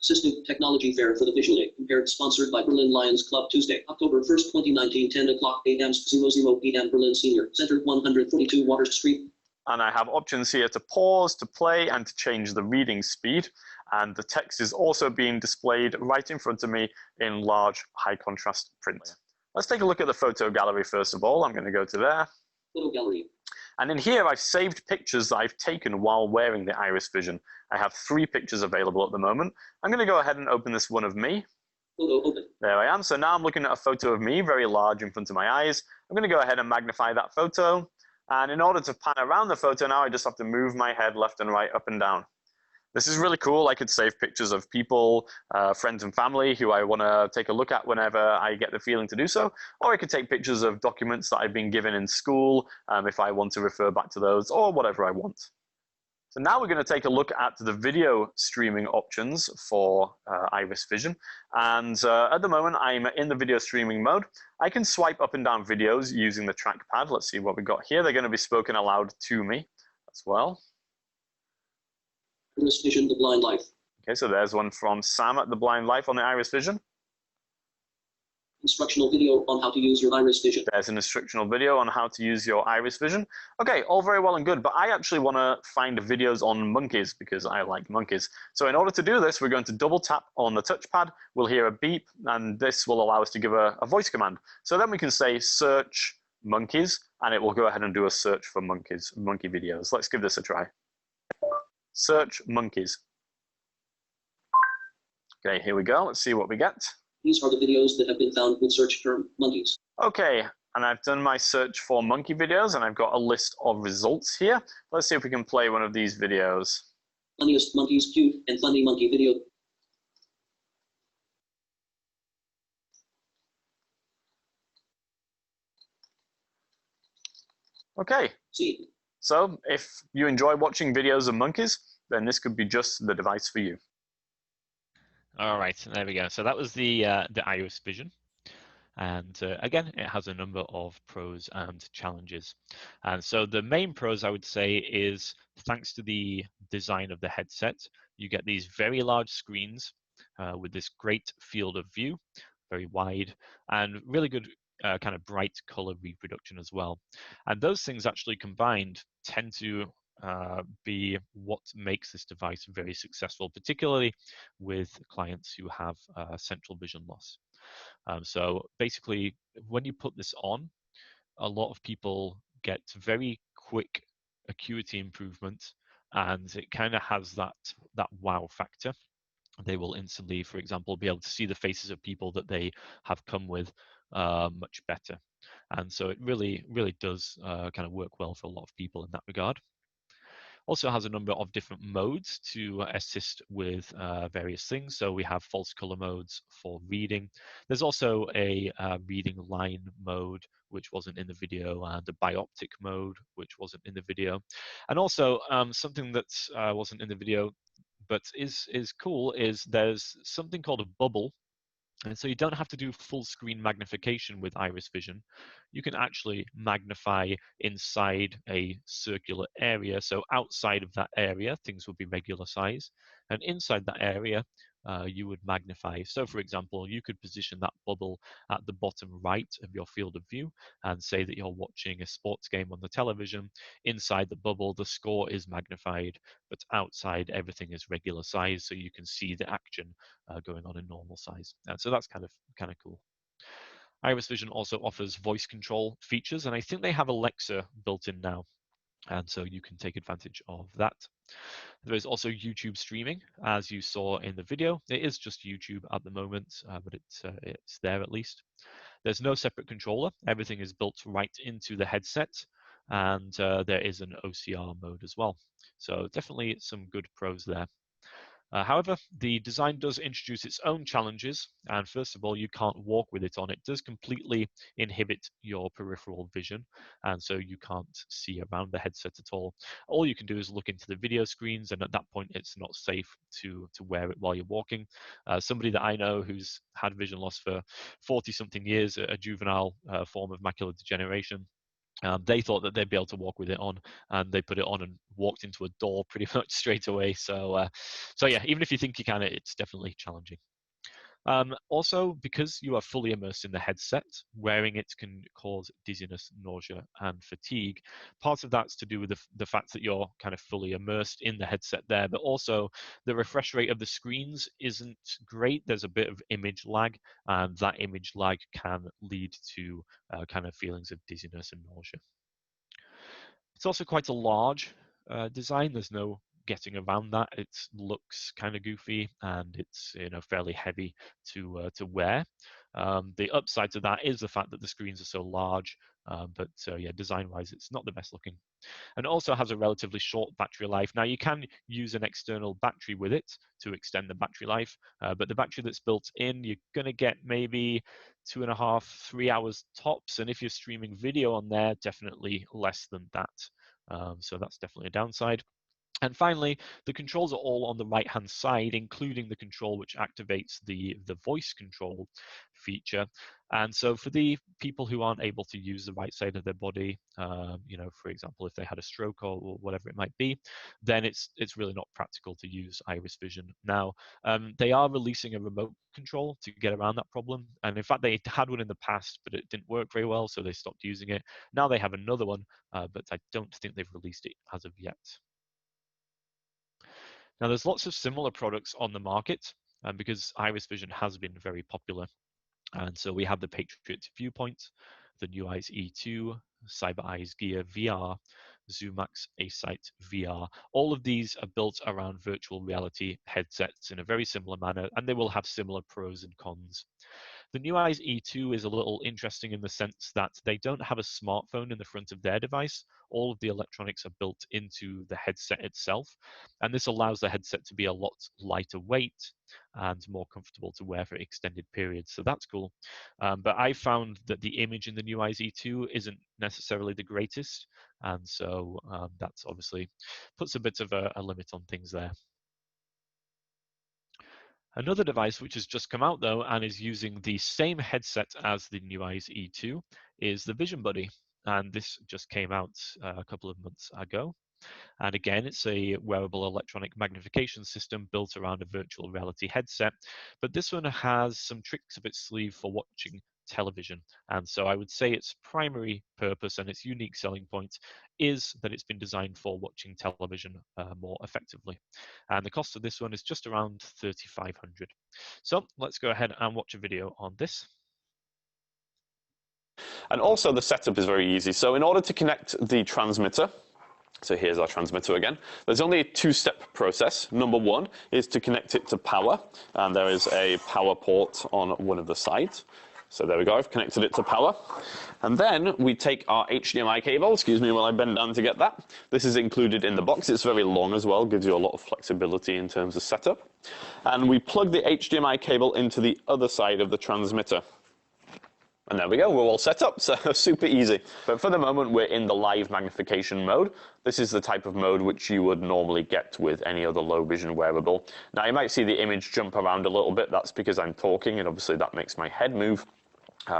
Assistive Technology Fair for the Visually Impaired, sponsored by Berlin Lions Club, Tuesday, October 1st, 2019, 10 o'clock a.m. 00 p.m. Berlin Senior Center, 142 Waters Street. And I have options here to pause, to play, and to change the reading speed. And the text is also being displayed right in front of me in large, high contrast print. Let's take a look at the photo gallery first of all. I'm going to go to there. Photo gallery. And in here, I've saved pictures that I've taken while wearing the IrisVision. I have 3 pictures available at the moment. I'm going to go ahead and open this one of me. Photo open. There I am. So now I'm looking at a photo of me, very large in front of my eyes. I'm going to go ahead and magnify that photo. And in order to pan around the photo now, I just have to move my head left and right, up and down. This is really cool. I could save pictures of people, friends and family who I want to take a look at whenever I get the feeling to do so. Or I could take pictures of documents that I've been given in school if I want to refer back to those, or whatever I want. So now we're going to take a look at the video streaming options for IrisVision. And at the moment, I'm in the video streaming mode. I can swipe up and down videos using the trackpad. Let's see what we got here. They're going to be spoken aloud to me as well. IrisVision, The Blind Life. Okay, so there's one from Sam at The Blind Life on the IrisVision. Instructional video on how to use your IrisVision. There's an instructional video on how to use your IrisVision. Okay, all very well and good, but I actually want to find videos on monkeys because I like monkeys. So in order to do this, we're going to double tap on the touchpad. We'll hear a beep, and this will allow us to give a voice command. So then we can say search monkeys, and it will go ahead and do a search for monkeys, monkey videos. Let's give this a try. Search monkeys. Okay, here we go. Let's see what we get. These are the videos that have been found with search term monkeys. Okay, and I've done my search for monkey videos, and I've got a list of results here. Let's see if we can play one of these videos. Funniest monkeys, cute and funny monkey video. Okay. See. So if you enjoy watching videos of monkeys, then this could be just the device for you. All right, there we go. So that was the IrisVision. And again, it has a number of pros and challenges. And so the main pros, I would say, is thanks to the design of the headset, you get these very large screens with this great field of view, very wide, and really good kind of bright color reproduction as well. And those things actually combined tend to be what makes this device very successful, particularly with clients who have central vision loss. So basically, when you put this on, a lot of people get very quick acuity improvement, and it kind of has that wow factor. They will instantly, for example, be able to see the faces of people that they have come with much better. And so it really, really does kind of work well for a lot of people in that regard. Also has a number of different modes to assist with various things. So we have false color modes for reading. There's also a reading line mode, which wasn't in the video, and a bioptic mode, which wasn't in the video. And also something that wasn't in the video, but is cool, is there's something called a bubble. And so you don't have to do full screen magnification with IrisVision. You can actually magnify inside a circular area. So outside of that area, things will be regular size. And inside that area, you would magnify. So for example, you could position that bubble at the bottom right of your field of view and say that you're watching a sports game on the television. Inside the bubble, the score is magnified, but outside everything is regular size, so you can see the action going on in normal size. And so that's kind of cool. IrisVision also offers voice control features, and I think they have Alexa built in now, and so you can take advantage of that. There is also YouTube streaming, as you saw in the video. It is just YouTube at the moment, but it's there at least. There's no separate controller. Everything is built right into the headset, and there is an OCR mode as well. So definitely some good pros there. However, the design does introduce its own challenges, and first of all, you can't walk with it on. It does completely inhibit your peripheral vision, and so you can't see around the headset at all. All you can do is look into the video screens, and at that point, it's not safe to wear it while you're walking. Somebody that I know who's had vision loss for 40-something years, a juvenile form of macular degeneration, they thought that they'd be able to walk with it on, and they put it on and walked into a door pretty much straight away. So yeah, even if you think you can, it's definitely challenging. Also, because you are fully immersed in the headset, wearing it can cause dizziness, nausea, and fatigue. Part of that's to do with the fact that you're kind of fully immersed in the headset there, but also the refresh rate of the screens isn't great. There's a bit of image lag, and that image lag can lead to kind of feelings of dizziness and nausea. It's also quite a large design. There's no getting around that. It looks kind of goofy, and it's fairly heavy to wear. The upside to that is the fact that the screens are so large, but yeah, design-wise, it's not the best looking. And it also has a relatively short battery life. Now, you can use an external battery with it to extend the battery life, but the battery that's built in, you're going to get maybe 2.5, 3 hours tops. And if you're streaming video on there, definitely less than that. So that's definitely a downside. And finally, the controls are all on the right-hand side, including the control which activates the voice control feature. And so for the people who aren't able to use the right side of their body, for example, if they had a stroke or whatever it might be, then it's really not practical to use IrisVision. Now, they are releasing a remote control to get around that problem. And in fact, they had one in the past, but it didn't work very well, so they stopped using it. Now they have another one, but I don't think they've released it as of yet. Now, there's lots of similar products on the market because IrisVision has been very popular. And so we have the Patriot Viewpoint, the MyEye E2, CyberEye's Gear VR, Zoomax eSight VR. All of these are built around virtual reality headsets in a very similar manner, and they will have similar pros and cons. The MyEye E2 is a little interesting in the sense that they don't have a smartphone in the front of their device. All of the electronics are built into the headset itself, and this allows the headset to be a lot lighter weight and more comfortable to wear for extended periods. So that's cool. But I found that the image in the MyEye E2 isn't necessarily the greatest, and so that's obviously puts a bit of a limit on things there. Another device which has just come out though and is using the same headset as the MyEye E2 is the Vision Buddy, and this just came out a couple of months ago. And again, it's a wearable electronic magnification system built around a virtual reality headset, but this one has some tricks up its sleeve for watching television. And so I would say its primary purpose and its unique selling point is that it's been designed for watching television more effectively. And the cost of this one is just around $3,500. So let's go ahead and watch a video on this. And also the setup is very easy. So in order to connect the transmitter, so here's our transmitter again. There's only a two-step process. Number one is to connect it to power, and there is a power port on one of the sides. So there we go, I've connected it to power. And then we take our HDMI cable, excuse me while I bend down to get that. This is included in the box. It's very long as well, gives you a lot of flexibility in terms of setup. And we plug the HDMI cable into the other side of the transmitter. And there we go, we're all set up, so super easy. But for the moment, we're in the live magnification mode. This is the type of mode which you would normally get with any other low vision wearable. Now you might see the image jump around a little bit. That's because I'm talking, and obviously that makes my head move.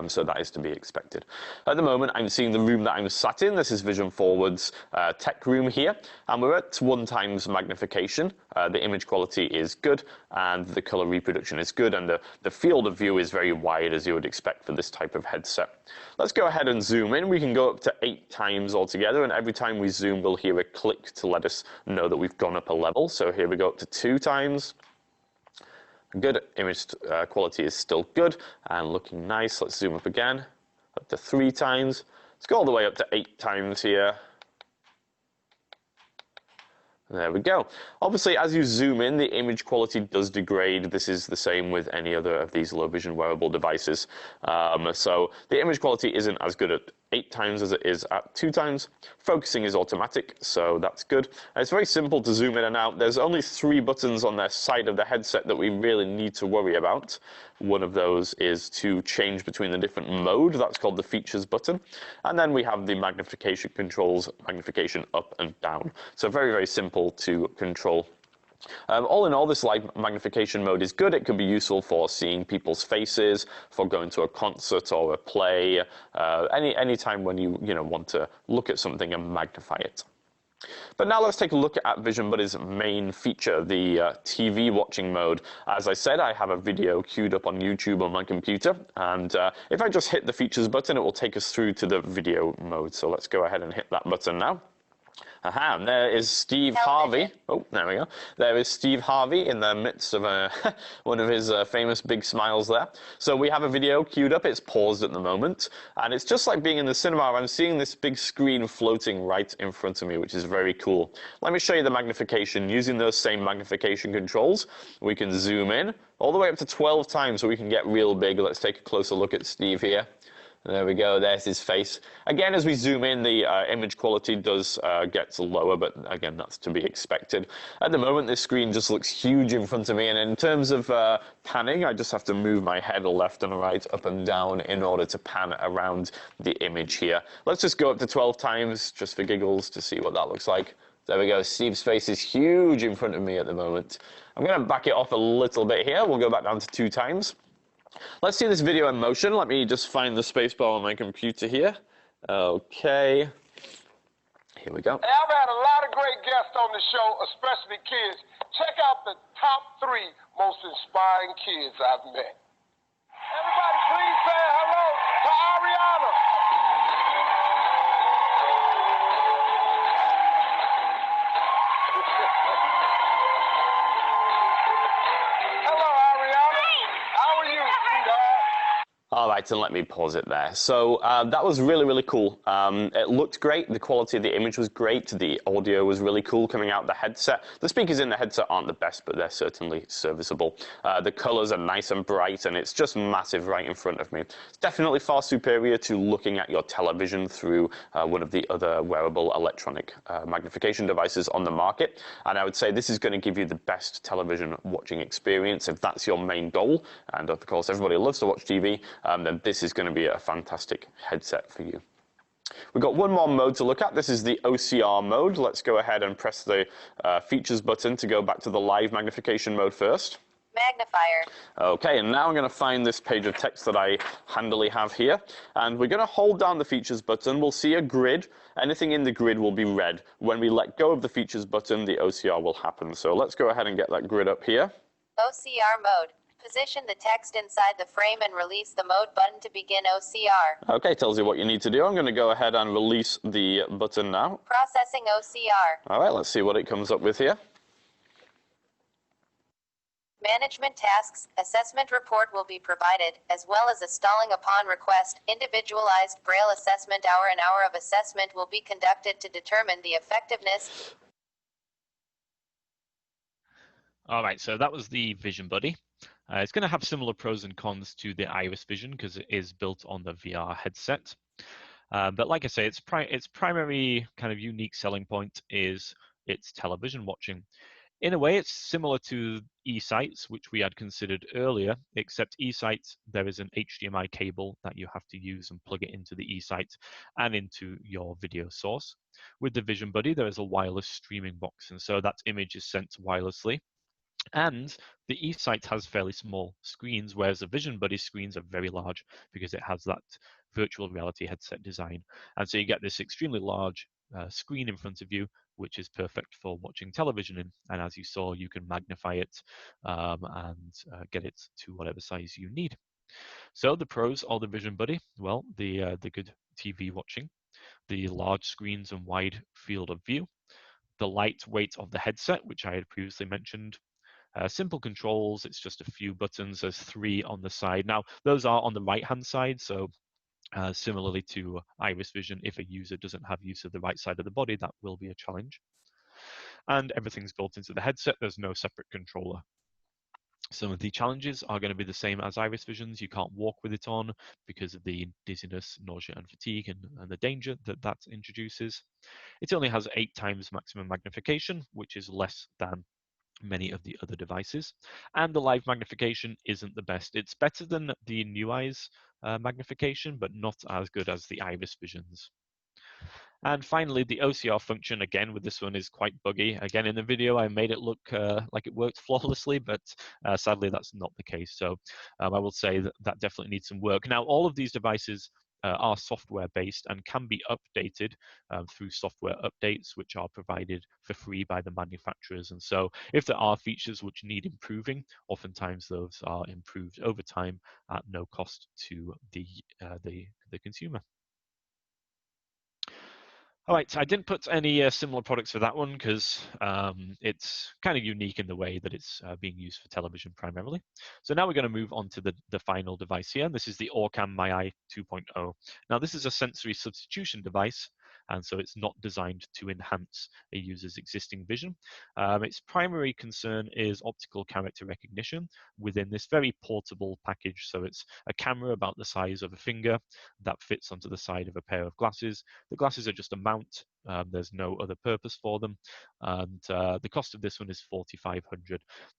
So that is to be expected. At the moment, I'm seeing the room that I'm sat in. This is Vision Forward's tech room here, and we're at 1x magnification. The image quality is good, and the color reproduction is good, and the field of view is very wide, as you would expect for this type of headset. Let's go ahead and zoom in. We can go up to 8x altogether, and every time we zoom, we'll hear a click to let us know that we've gone up a level. So here we go up to 2x. Good. Image quality is still good and looking nice. Let's zoom up again, up to 3x. Let's go all the way up to 8x here. There we go. Obviously, as you zoom in, the image quality does degrade. This is the same with any other of these low vision wearable devices. So the image quality isn't as good at 8x as it is at 2x. Focusing is automatic, so that's good. And it's very simple to zoom in and out. There's only 3 buttons on the side of the headset that we really need to worry about. One of those is to change between the different mode. That's called the features button. And then we have the magnification controls, magnification up and down. So very, very simple to control. All in all, this live magnification mode is good. It can be useful for seeing people's faces, for going to a concert or a play, any time when you want to look at something and magnify it. But now let's take a look at Vision Buddy's main feature, the TV watching mode. As I said, I have a video queued up on YouTube on my computer, and if I just hit the features button, it will take us through to the video mode. So let's go ahead and hit that button now. Aha, and there is Steve Harvey. Oh, there we go. There is Steve Harvey in the midst of one of his famous big smiles there. So we have a video queued up. It's paused at the moment. And it's just like being in the cinema. I'm seeing this big screen floating right in front of me, which is very cool. Let me show you the magnification. Using those same magnification controls, we can zoom in all the way up to 12x so we can get real big. Let's take a closer look at Steve here. There we go, there's his face. Again, as we zoom in, the image quality does get lower, but again, that's to be expected. At the moment, this screen just looks huge in front of me, and in terms of panning, I just have to move my head left and right, up and down, in order to pan around the image here. Let's just go up to 12x, just for giggles, to see what that looks like. There we go, Steve's face is huge in front of me at the moment. I'm going to back it off a little bit here. We'll go back down to 2x. Let's see this video in motion. Let me just find the spacebar on my computer here. Okay. Here we go. Hey, I've had a lot of great guests on the show, especially kids. Check out the top 3 most inspiring kids I've met. Everybody, please say hello to Ariana. Hello, Ariana. How are you, sweetheart? All right, and let me pause it there. So that was really, really cool. It looked great. The quality of the image was great. The audio was really cool coming out the headset. The speakers in the headset aren't the best, but they're certainly serviceable. The colors are nice and bright, and it's just massive right in front of me. It's definitely far superior to looking at your television through one of the other wearable electronic magnification devices on the market. And I would say this is going to give you the best television watching experience if that's your main goal. And of course, everybody loves to watch TV. Then this is going to be a fantastic headset for you. We've got one more mode to look at. This is the OCR mode. Let's go ahead and press the features button to go back to the live magnification mode first. Magnifier. Okay, and now I'm going to find this page of text that I handily have here. And we're going to hold down the features button. We'll see a grid. Anything in the grid will be red. When we let go of the features button, the OCR will happen. So let's go ahead and get that grid up here. OCR mode. Position the text inside the frame and release the mode button to begin OCR. Okay, tells you what you need to do. I'm going to go ahead and release the button now. Processing OCR. All right, let's see what it comes up with here. Management tasks, assessment report will be provided, as well as a stalling upon request. Individualized Braille assessment hour. An hour of assessment will be conducted to determine the effectiveness. All right, so that was the Vision Buddy. It's going to have similar pros and cons to the IrisVision because it is built on the VR headset. But like I say, its primary kind of unique selling point is its television watching. In a way, it's similar to eSight, which we had considered earlier, except eSight, there is an HDMI cable that you have to use and plug it into the eSight and into your video source. With the Vision Buddy, there is a wireless streaming box, and so that image is sent wirelessly. And the eSight has fairly small screens, whereas the Vision Buddy screens are very large because it has that virtual reality headset design. And so you get this extremely large screen in front of you, which is perfect for watching television in. And as you saw, you can magnify it and get it to whatever size you need. So the pros of the Vision Buddy, well, the good TV watching, the large screens and wide field of view, the lightweight of the headset, which I had previously mentioned. Simple controls, it's just a few buttons. There's 3 on the side. Now, those are on the right-hand side, so similarly to IrisVision, if a user doesn't have use of the right side of the body, that will be a challenge. And everything's built into the headset. There's no separate controller. Some of the challenges are going to be the same as IrisVision's. You can't walk with it on because of the dizziness, nausea, and fatigue, and the danger that that introduces. It only has 8 times maximum magnification, which is less than many of the other devices, and the live magnification isn't the best. It's better than the MyEye's magnification, but not as good as the IrisVision's. And finally, the OCR function, again, with this one is quite buggy. Again, in the video, I made it look like it worked flawlessly, but sadly, that's not the case. So I will say that that definitely needs some work. Now, all of these devices are software-based and can be updated through software updates, which are provided for free by the manufacturers. And so if there are features which need improving, oftentimes those are improved over time at no cost to the consumer. All right, I didn't put any similar products for that one because it's kind of unique in the way that it's being used for television primarily. So now we're going to move on to the final device here. This is the Orcam MyEye 2.0. Now this is a sensory substitution device, and so it's not designed to enhance a user's existing vision. Its primary concern is optical character recognition within this very portable package. So it's a camera about the size of a finger that fits onto the side of a pair of glasses. The glasses are just a mount. There's no other purpose for them. And the cost of this one is $4,500.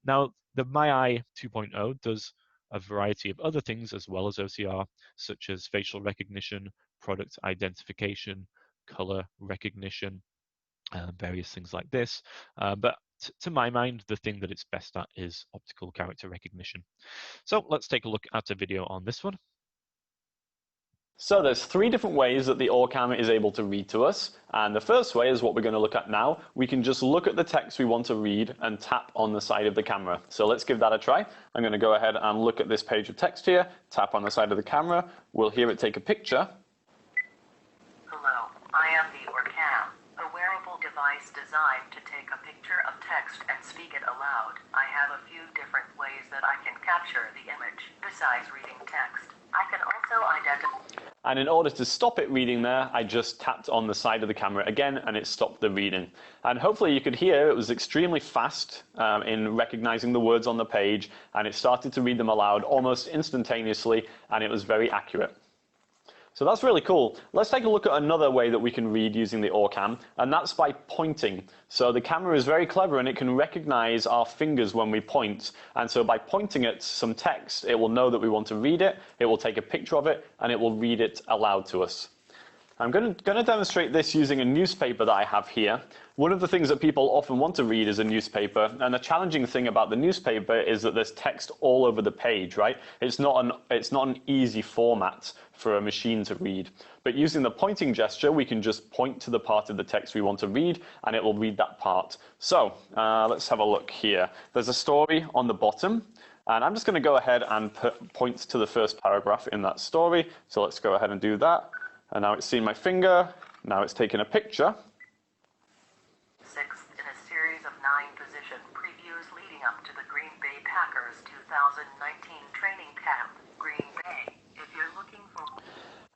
Now, the MyEye 2.0 does a variety of other things as well as OCR, such as facial recognition, product identification, color recognition, various things like this. But to my mind, the thing that it's best at is optical character recognition. So let's take a look at a video on this one. So there's 3 different ways that the Orcam is able to read to us. And the first way is what we're going to look at now. We can just look at the text we want to read and tap on the side of the camera. So let's give that a try. I'm going to go ahead and look at this page of text here, tap on the side of the camera. We'll hear it take a picture. Hello, I am the Orcam, a wearable device designed to take a picture of text and speak it aloud. I have a few different ways that I can capture the image, besides reading text. I can also identify. And in order to stop it reading there, I just tapped on the side of the camera again and it stopped the reading. And hopefully you could hear it was extremely fast in recognizing the words on the page, and it started to read them aloud almost instantaneously, and it was very accurate. So that's really cool. Let's take a look at another way that we can read using the Orcam, and that's by pointing. So the camera is very clever and it can recognize our fingers when we point. And so by pointing at some text, it will know that we want to read it, it will take a picture of it, and it will read it aloud to us. I'm going to demonstrate this using a newspaper that I have here. One of the things that people often want to read is a newspaper, and the challenging thing about the newspaper is that there's text all over the page, right? It's not an easy format for a machine to read. But using the pointing gesture, we can just point to the part of the text we want to read, and it will read that part. So let's have a look here. There's a story on the bottom, and I'm just going to go ahead and point to the first paragraph in that story. So let's go ahead and do that. And now it's seen my finger. Now it's taken a picture. 6th in a series of 9 position previews leading up to the Green Bay Packers 2019 training camp. Green Bay, if you're looking for...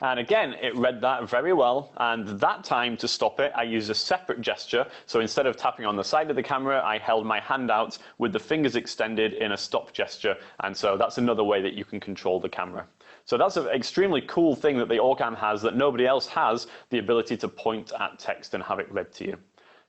And again, it read that very well, and that time to stop it, I used a separate gesture. So instead of tapping on the side of the camera, I held my hand out with the fingers extended in a stop gesture, and so that's another way that you can control the camera. So that's an extremely cool thing that the Orcam has that nobody else has, the ability to point at text and have it read to you.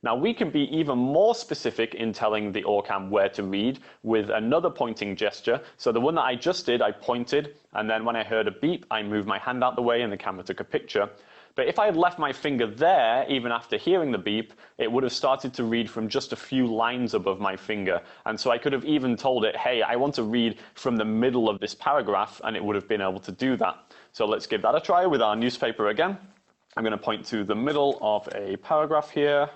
Now we can be even more specific in telling the Orcam where to read with another pointing gesture. So the one that I just did, I pointed, and then when I heard a beep, I moved my hand out the way and the camera took a picture. But if I had left my finger there, even after hearing the beep, it would have started to read from just a few lines above my finger. And so I could have even told it, hey, I want to read from the middle of this paragraph, and it would have been able to do that. So let's give that a try with our newspaper again. I'm going to point to the middle of a paragraph here.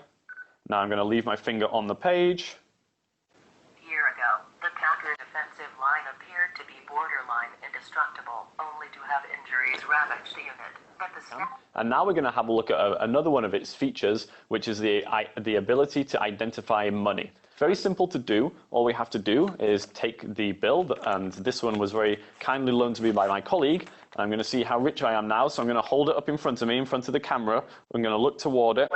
Now I'm going to leave my finger on the page. A year ago, the Patriot defensive line appeared to be borderline indestructible, only to have injuries ravage the unit. But the And now we're going to have a look at another one of its features, which is the ability to identify money. Very simple to do. All we have to do is take the bill, and this one was very kindly loaned to me by my colleague. I'm going to see how rich I am now, so I'm going to hold it up in front of me, in front of the camera. I'm going to look toward it.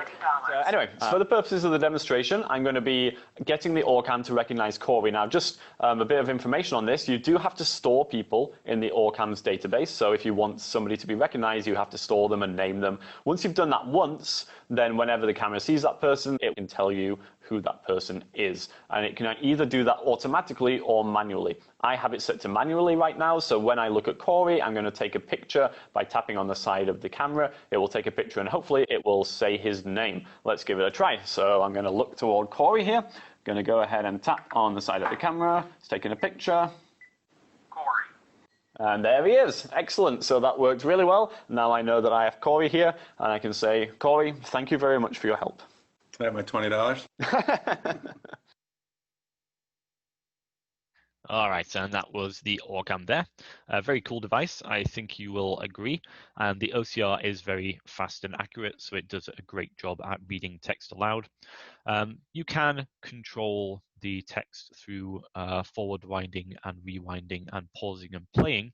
Anyway, for the purposes of the demonstration, I'm going to be getting the Orcam to recognize Corey. Now, just a bit of information on this. You do have to store people in the Orcam's database, so if you want somebody to be recognized, you have to store them and name them. Once you've done that once, then whenever the camera sees that person, it can tell you who that person is. And it can either do that automatically or manually. I have it set to manually right now, so when I look at Corey, I'm going to take a picture by tapping on the side of the camera. It will take a picture and hopefully it will say his name. Let's give it a try. So I'm going to look toward Corey here. I'm going to go ahead and tap on the side of the camera. It's taking a picture. Corey. And there he is. Excellent. So that worked really well. Now I know that I have Corey here, and I can say, Corey, thank you very much for your help. Can I have my $20? All right, and that was the Orcam there. A very cool device, I think you will agree. And the OCR is very fast and accurate, so it does a great job at reading text aloud. You can control the text through forward winding and rewinding and pausing and playing,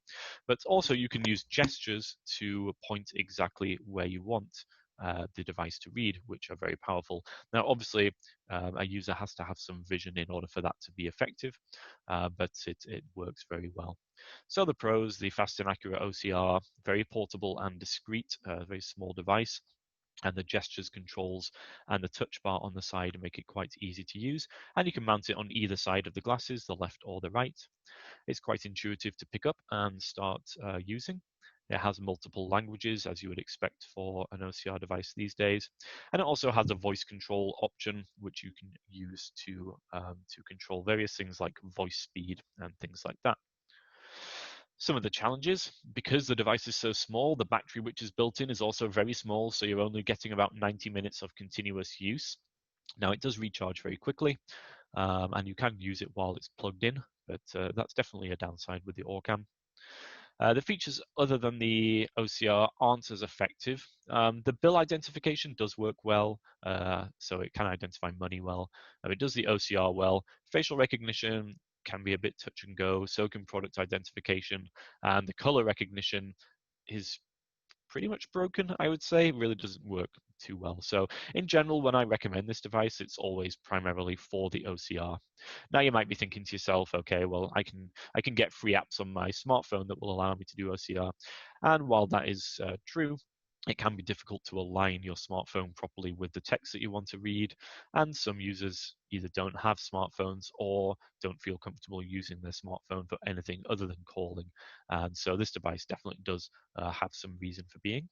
but also you can use gestures to point exactly where you want the device to read, which are very powerful. Now, obviously, a user has to have some vision in order for that to be effective, but it works very well. So the pros, the fast and accurate OCR, very portable and discreet, very small device. And the gestures controls and the touch bar on the side make it quite easy to use. And you can mount it on either side of the glasses, the left or the right. It's quite intuitive to pick up and start using. It has multiple languages, as you would expect for an OCR device these days. And it also has a voice control option, which you can use to control various things like voice speed and things like that. Some of the challenges, because the device is so small, the battery which is built in is also very small, so you're only getting about 90 minutes of continuous use. Now, it does recharge very quickly, and you can use it while it's plugged in, but that's definitely a downside with the Orcam. The features other than the OCR aren't as effective. The bill identification does work well, so it can identify money well. It does the OCR well. Facial recognition can be a bit touch and go, so can product identification, and the color recognition is pretty much broken, I would say. It really doesn't work too well. So in general, when I recommend this device, it's always primarily for the OCR. Now you might be thinking to yourself, okay, well, I can get free apps on my smartphone that will allow me to do OCR. And while that is true, it can be difficult to align your smartphone properly with the text that you want to read, and some users either don't have smartphones or don't feel comfortable using their smartphone for anything other than calling. And so this device definitely does have some reason for being.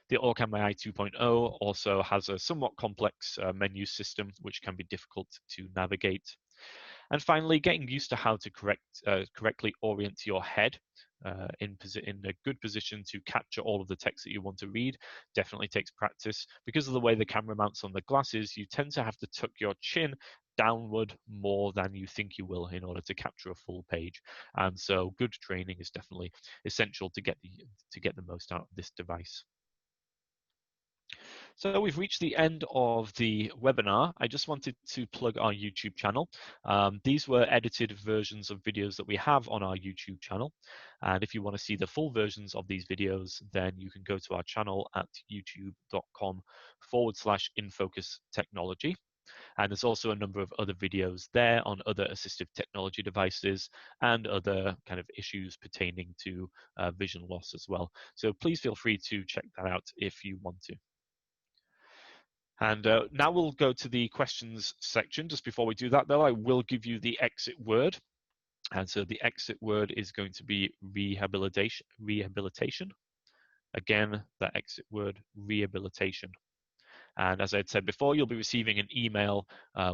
The Orcam MyEye 2.0 also has a somewhat complex menu system, which can be difficult to navigate. And finally, getting used to how to correctly orient your head in a good position to capture all of the text that you want to read definitely takes practice. Because of the way the camera mounts on the glasses, you tend to have to tuck your chin downward more than you think you will in order to capture a full page. And so good training is definitely essential to get the most out of this device. So we've reached the end of the webinar. I just wanted to plug our YouTube channel. These were edited versions of videos that we have on our YouTube channel. And if you want to see the full versions of these videos, then you can go to our channel at youtube.com/infocustechnology. And there's also a number of other videos there on other assistive technology devices and other kind of issues pertaining to vision loss as well. So please feel free to check that out if you want to. And now we'll go to the questions section. Just before we do that, though, I will give you the exit word. And so the exit word is going to be rehabilitation. Again, that exit word, rehabilitation. And as I had said before, you'll be receiving an email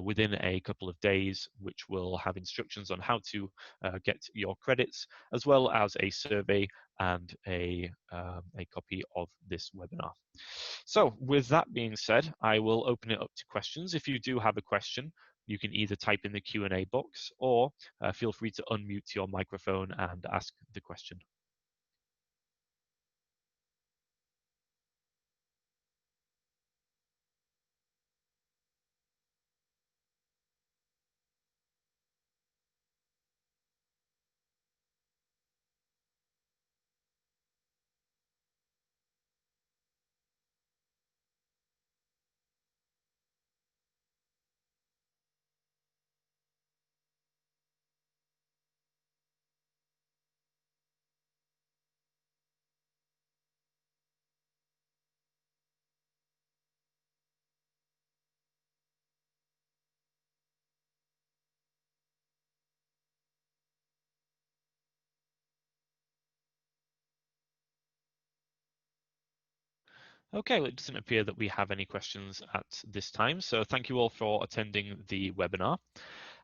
within a couple of days, which will have instructions on how to get your credits, as well as a survey and a copy of this webinar. So with that being said, I will open it up to questions. If you do have a question, you can either type in the Q&A box or feel free to unmute your microphone and ask the question. Okay, well, it doesn't appear that we have any questions at this time, so thank you all for attending the webinar.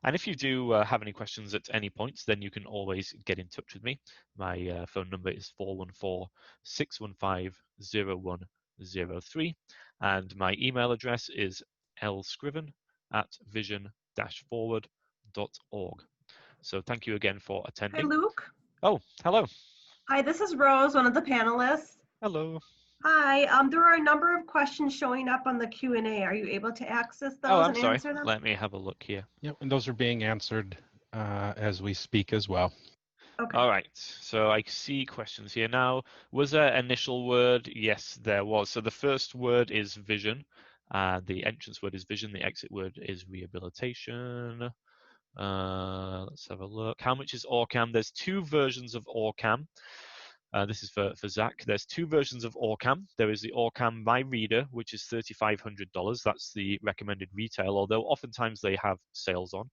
And if you do have any questions at any point, then you can always get in touch with me. My phone number is 414-615-0103, and my email address is lscriven@vision-forward.org. So thank you again for attending. Hi, Luke. Oh, hello. Hi, this is Rose, one of the panelists. Hello. Hi, there are a number of questions showing up on the Q&A. Are you able to access those Oh, I'm and sorry. answer them? Let me have a look here. Yep, and those are being answered as we speak as well. Okay. All right, so I see questions here now. Was there an initial word? Yes, there was. So the first word is vision. The entrance word is vision. The exit word is rehabilitation. Let's have a look. How much is Orcam? There's two versions of Orcam. This is for Zach. There's two versions of Orcam. There is the Orcam My Reader, which is $3,500. That's the recommended retail, although oftentimes they have sales on.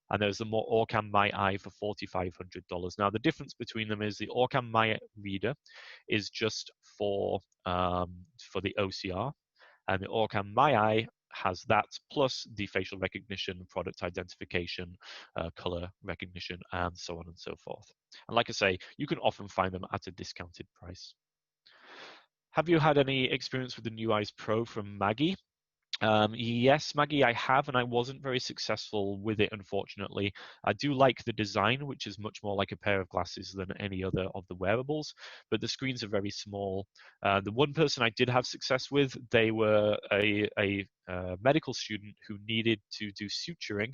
And there's the more Orcam MyEye for $4,500. Now, the difference between them is the Orcam My Reader is just for the OCR, and the Orcam MyEye has that plus the facial recognition, product identification, color recognition, and so on and so forth. And like I say, you can often find them at a discounted price. Have you had any experience with the New Eyes Pro from Maggie? Yes, Maggie, I have, and I wasn't very successful with it, unfortunately. I do like the design, which is much more like a pair of glasses than any other of the wearables, but the screens are very small. The one person I did have success with, they were a medical student who needed to do suturing,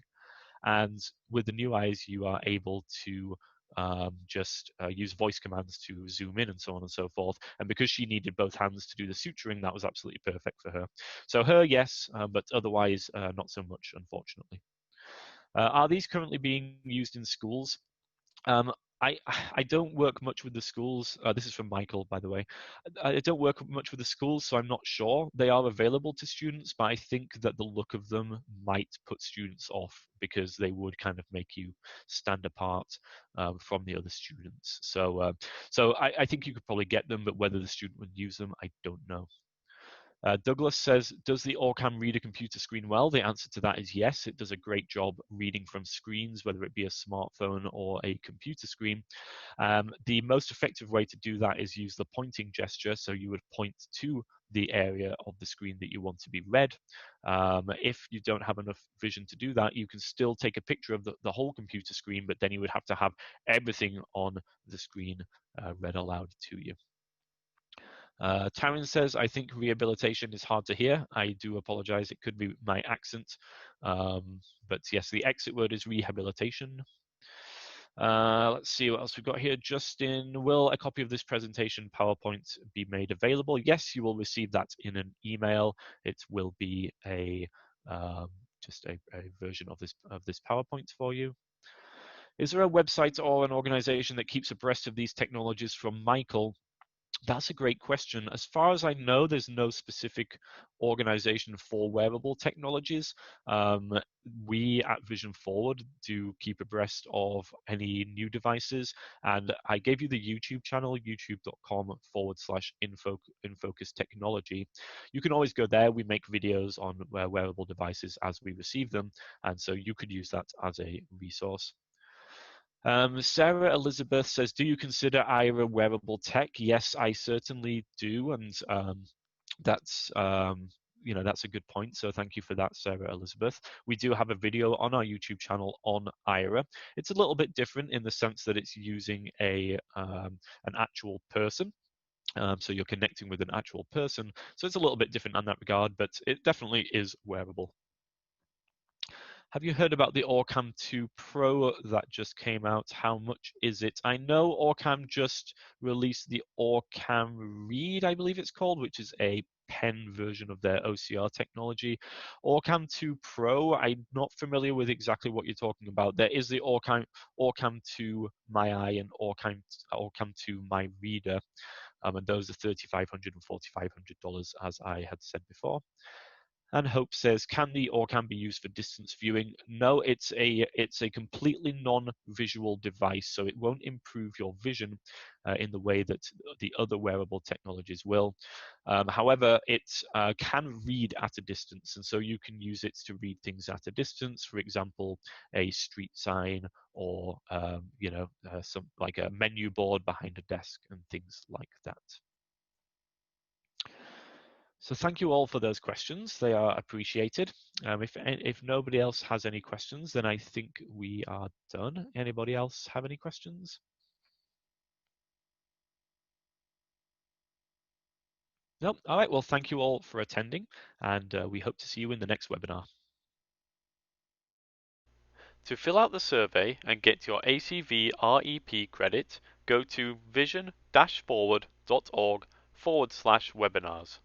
and with the New Eyes, you are able to just use voice commands to zoom in and so on and so forth. And because she needed both hands to do the suturing, that was absolutely perfect for her. So her, yes, but otherwise not so much, unfortunately. Are these currently being used in schools? I don't work much with the schools. This is from Michael, by the way. I don't work much with the schools, so I'm not sure. They are available to students, but I think that the look of them might put students off because they would kind of make you stand apart from the other students. So I think you could probably get them, but whether the student would use them, I don't know. Douglas says, does the Orcam read a computer screen well? The answer to that is yes. It does a great job reading from screens, whether it be a smartphone or a computer screen. The most effective way to do that is use the pointing gesture. So you would point to the area of the screen that you want to be read. If you don't have enough vision to do that, you can still take a picture of the whole computer screen, but then you would have to have everything on the screen read aloud to you. Taryn says, I think rehabilitation is hard to hear. I do apologize. It could be my accent. But yes, the exit word is rehabilitation. Let's see what else we've got here. Justin, will a copy of this presentation PowerPoint be made available? Yes, you will receive that in an email. It will be just a version of this PowerPoint for you. Is there a website or an organization that keeps abreast of these technologies? From Michael? That's a great question. As far as I know, there's no specific organization for wearable technologies. We at Vision Forward do keep abreast of any new devices, and I gave you the YouTube channel, youtube.com/infocus technology. You can always go there. We make videos on wearable devices as we receive them, and so you could use that as a resource. Sarah Elizabeth says, do you consider IRA wearable tech? Yes, I certainly do. And that's, that's a good point. So thank you for that, Sarah Elizabeth. We do have a video on our YouTube channel on IRA. It's a little bit different in the sense that it's using an actual person. So you're connecting with an actual person. So it's a little bit different in that regard, but it definitely is wearable. Have you heard about the Orcam 2 Pro that just came out? How much is it? I know Orcam just released the Orcam Read, I believe it's called, which is a pen version of their OCR technology. Orcam 2 Pro, I'm not familiar with exactly what you're talking about. There is the Orcam 2 MyEye and Orcam 2 MyReader, and those are $3,500 and $4,500, as I had said before. And Hope says, can the Orcam be used for distance viewing? No, it's a completely non-visual device, so it won't improve your vision in the way that the other wearable technologies will. However, it can read at a distance, and so you can use it to read things at a distance. For example, a street sign, or some like a menu board behind a desk and things like that. So thank you all for those questions. They are appreciated. If nobody else has any questions, then I think we are done. Anybody else have any questions? Nope. All right. Well, thank you all for attending, and we hope to see you in the next webinar. To fill out the survey and get your ACV REP credit, go to vision-forward.org/webinars.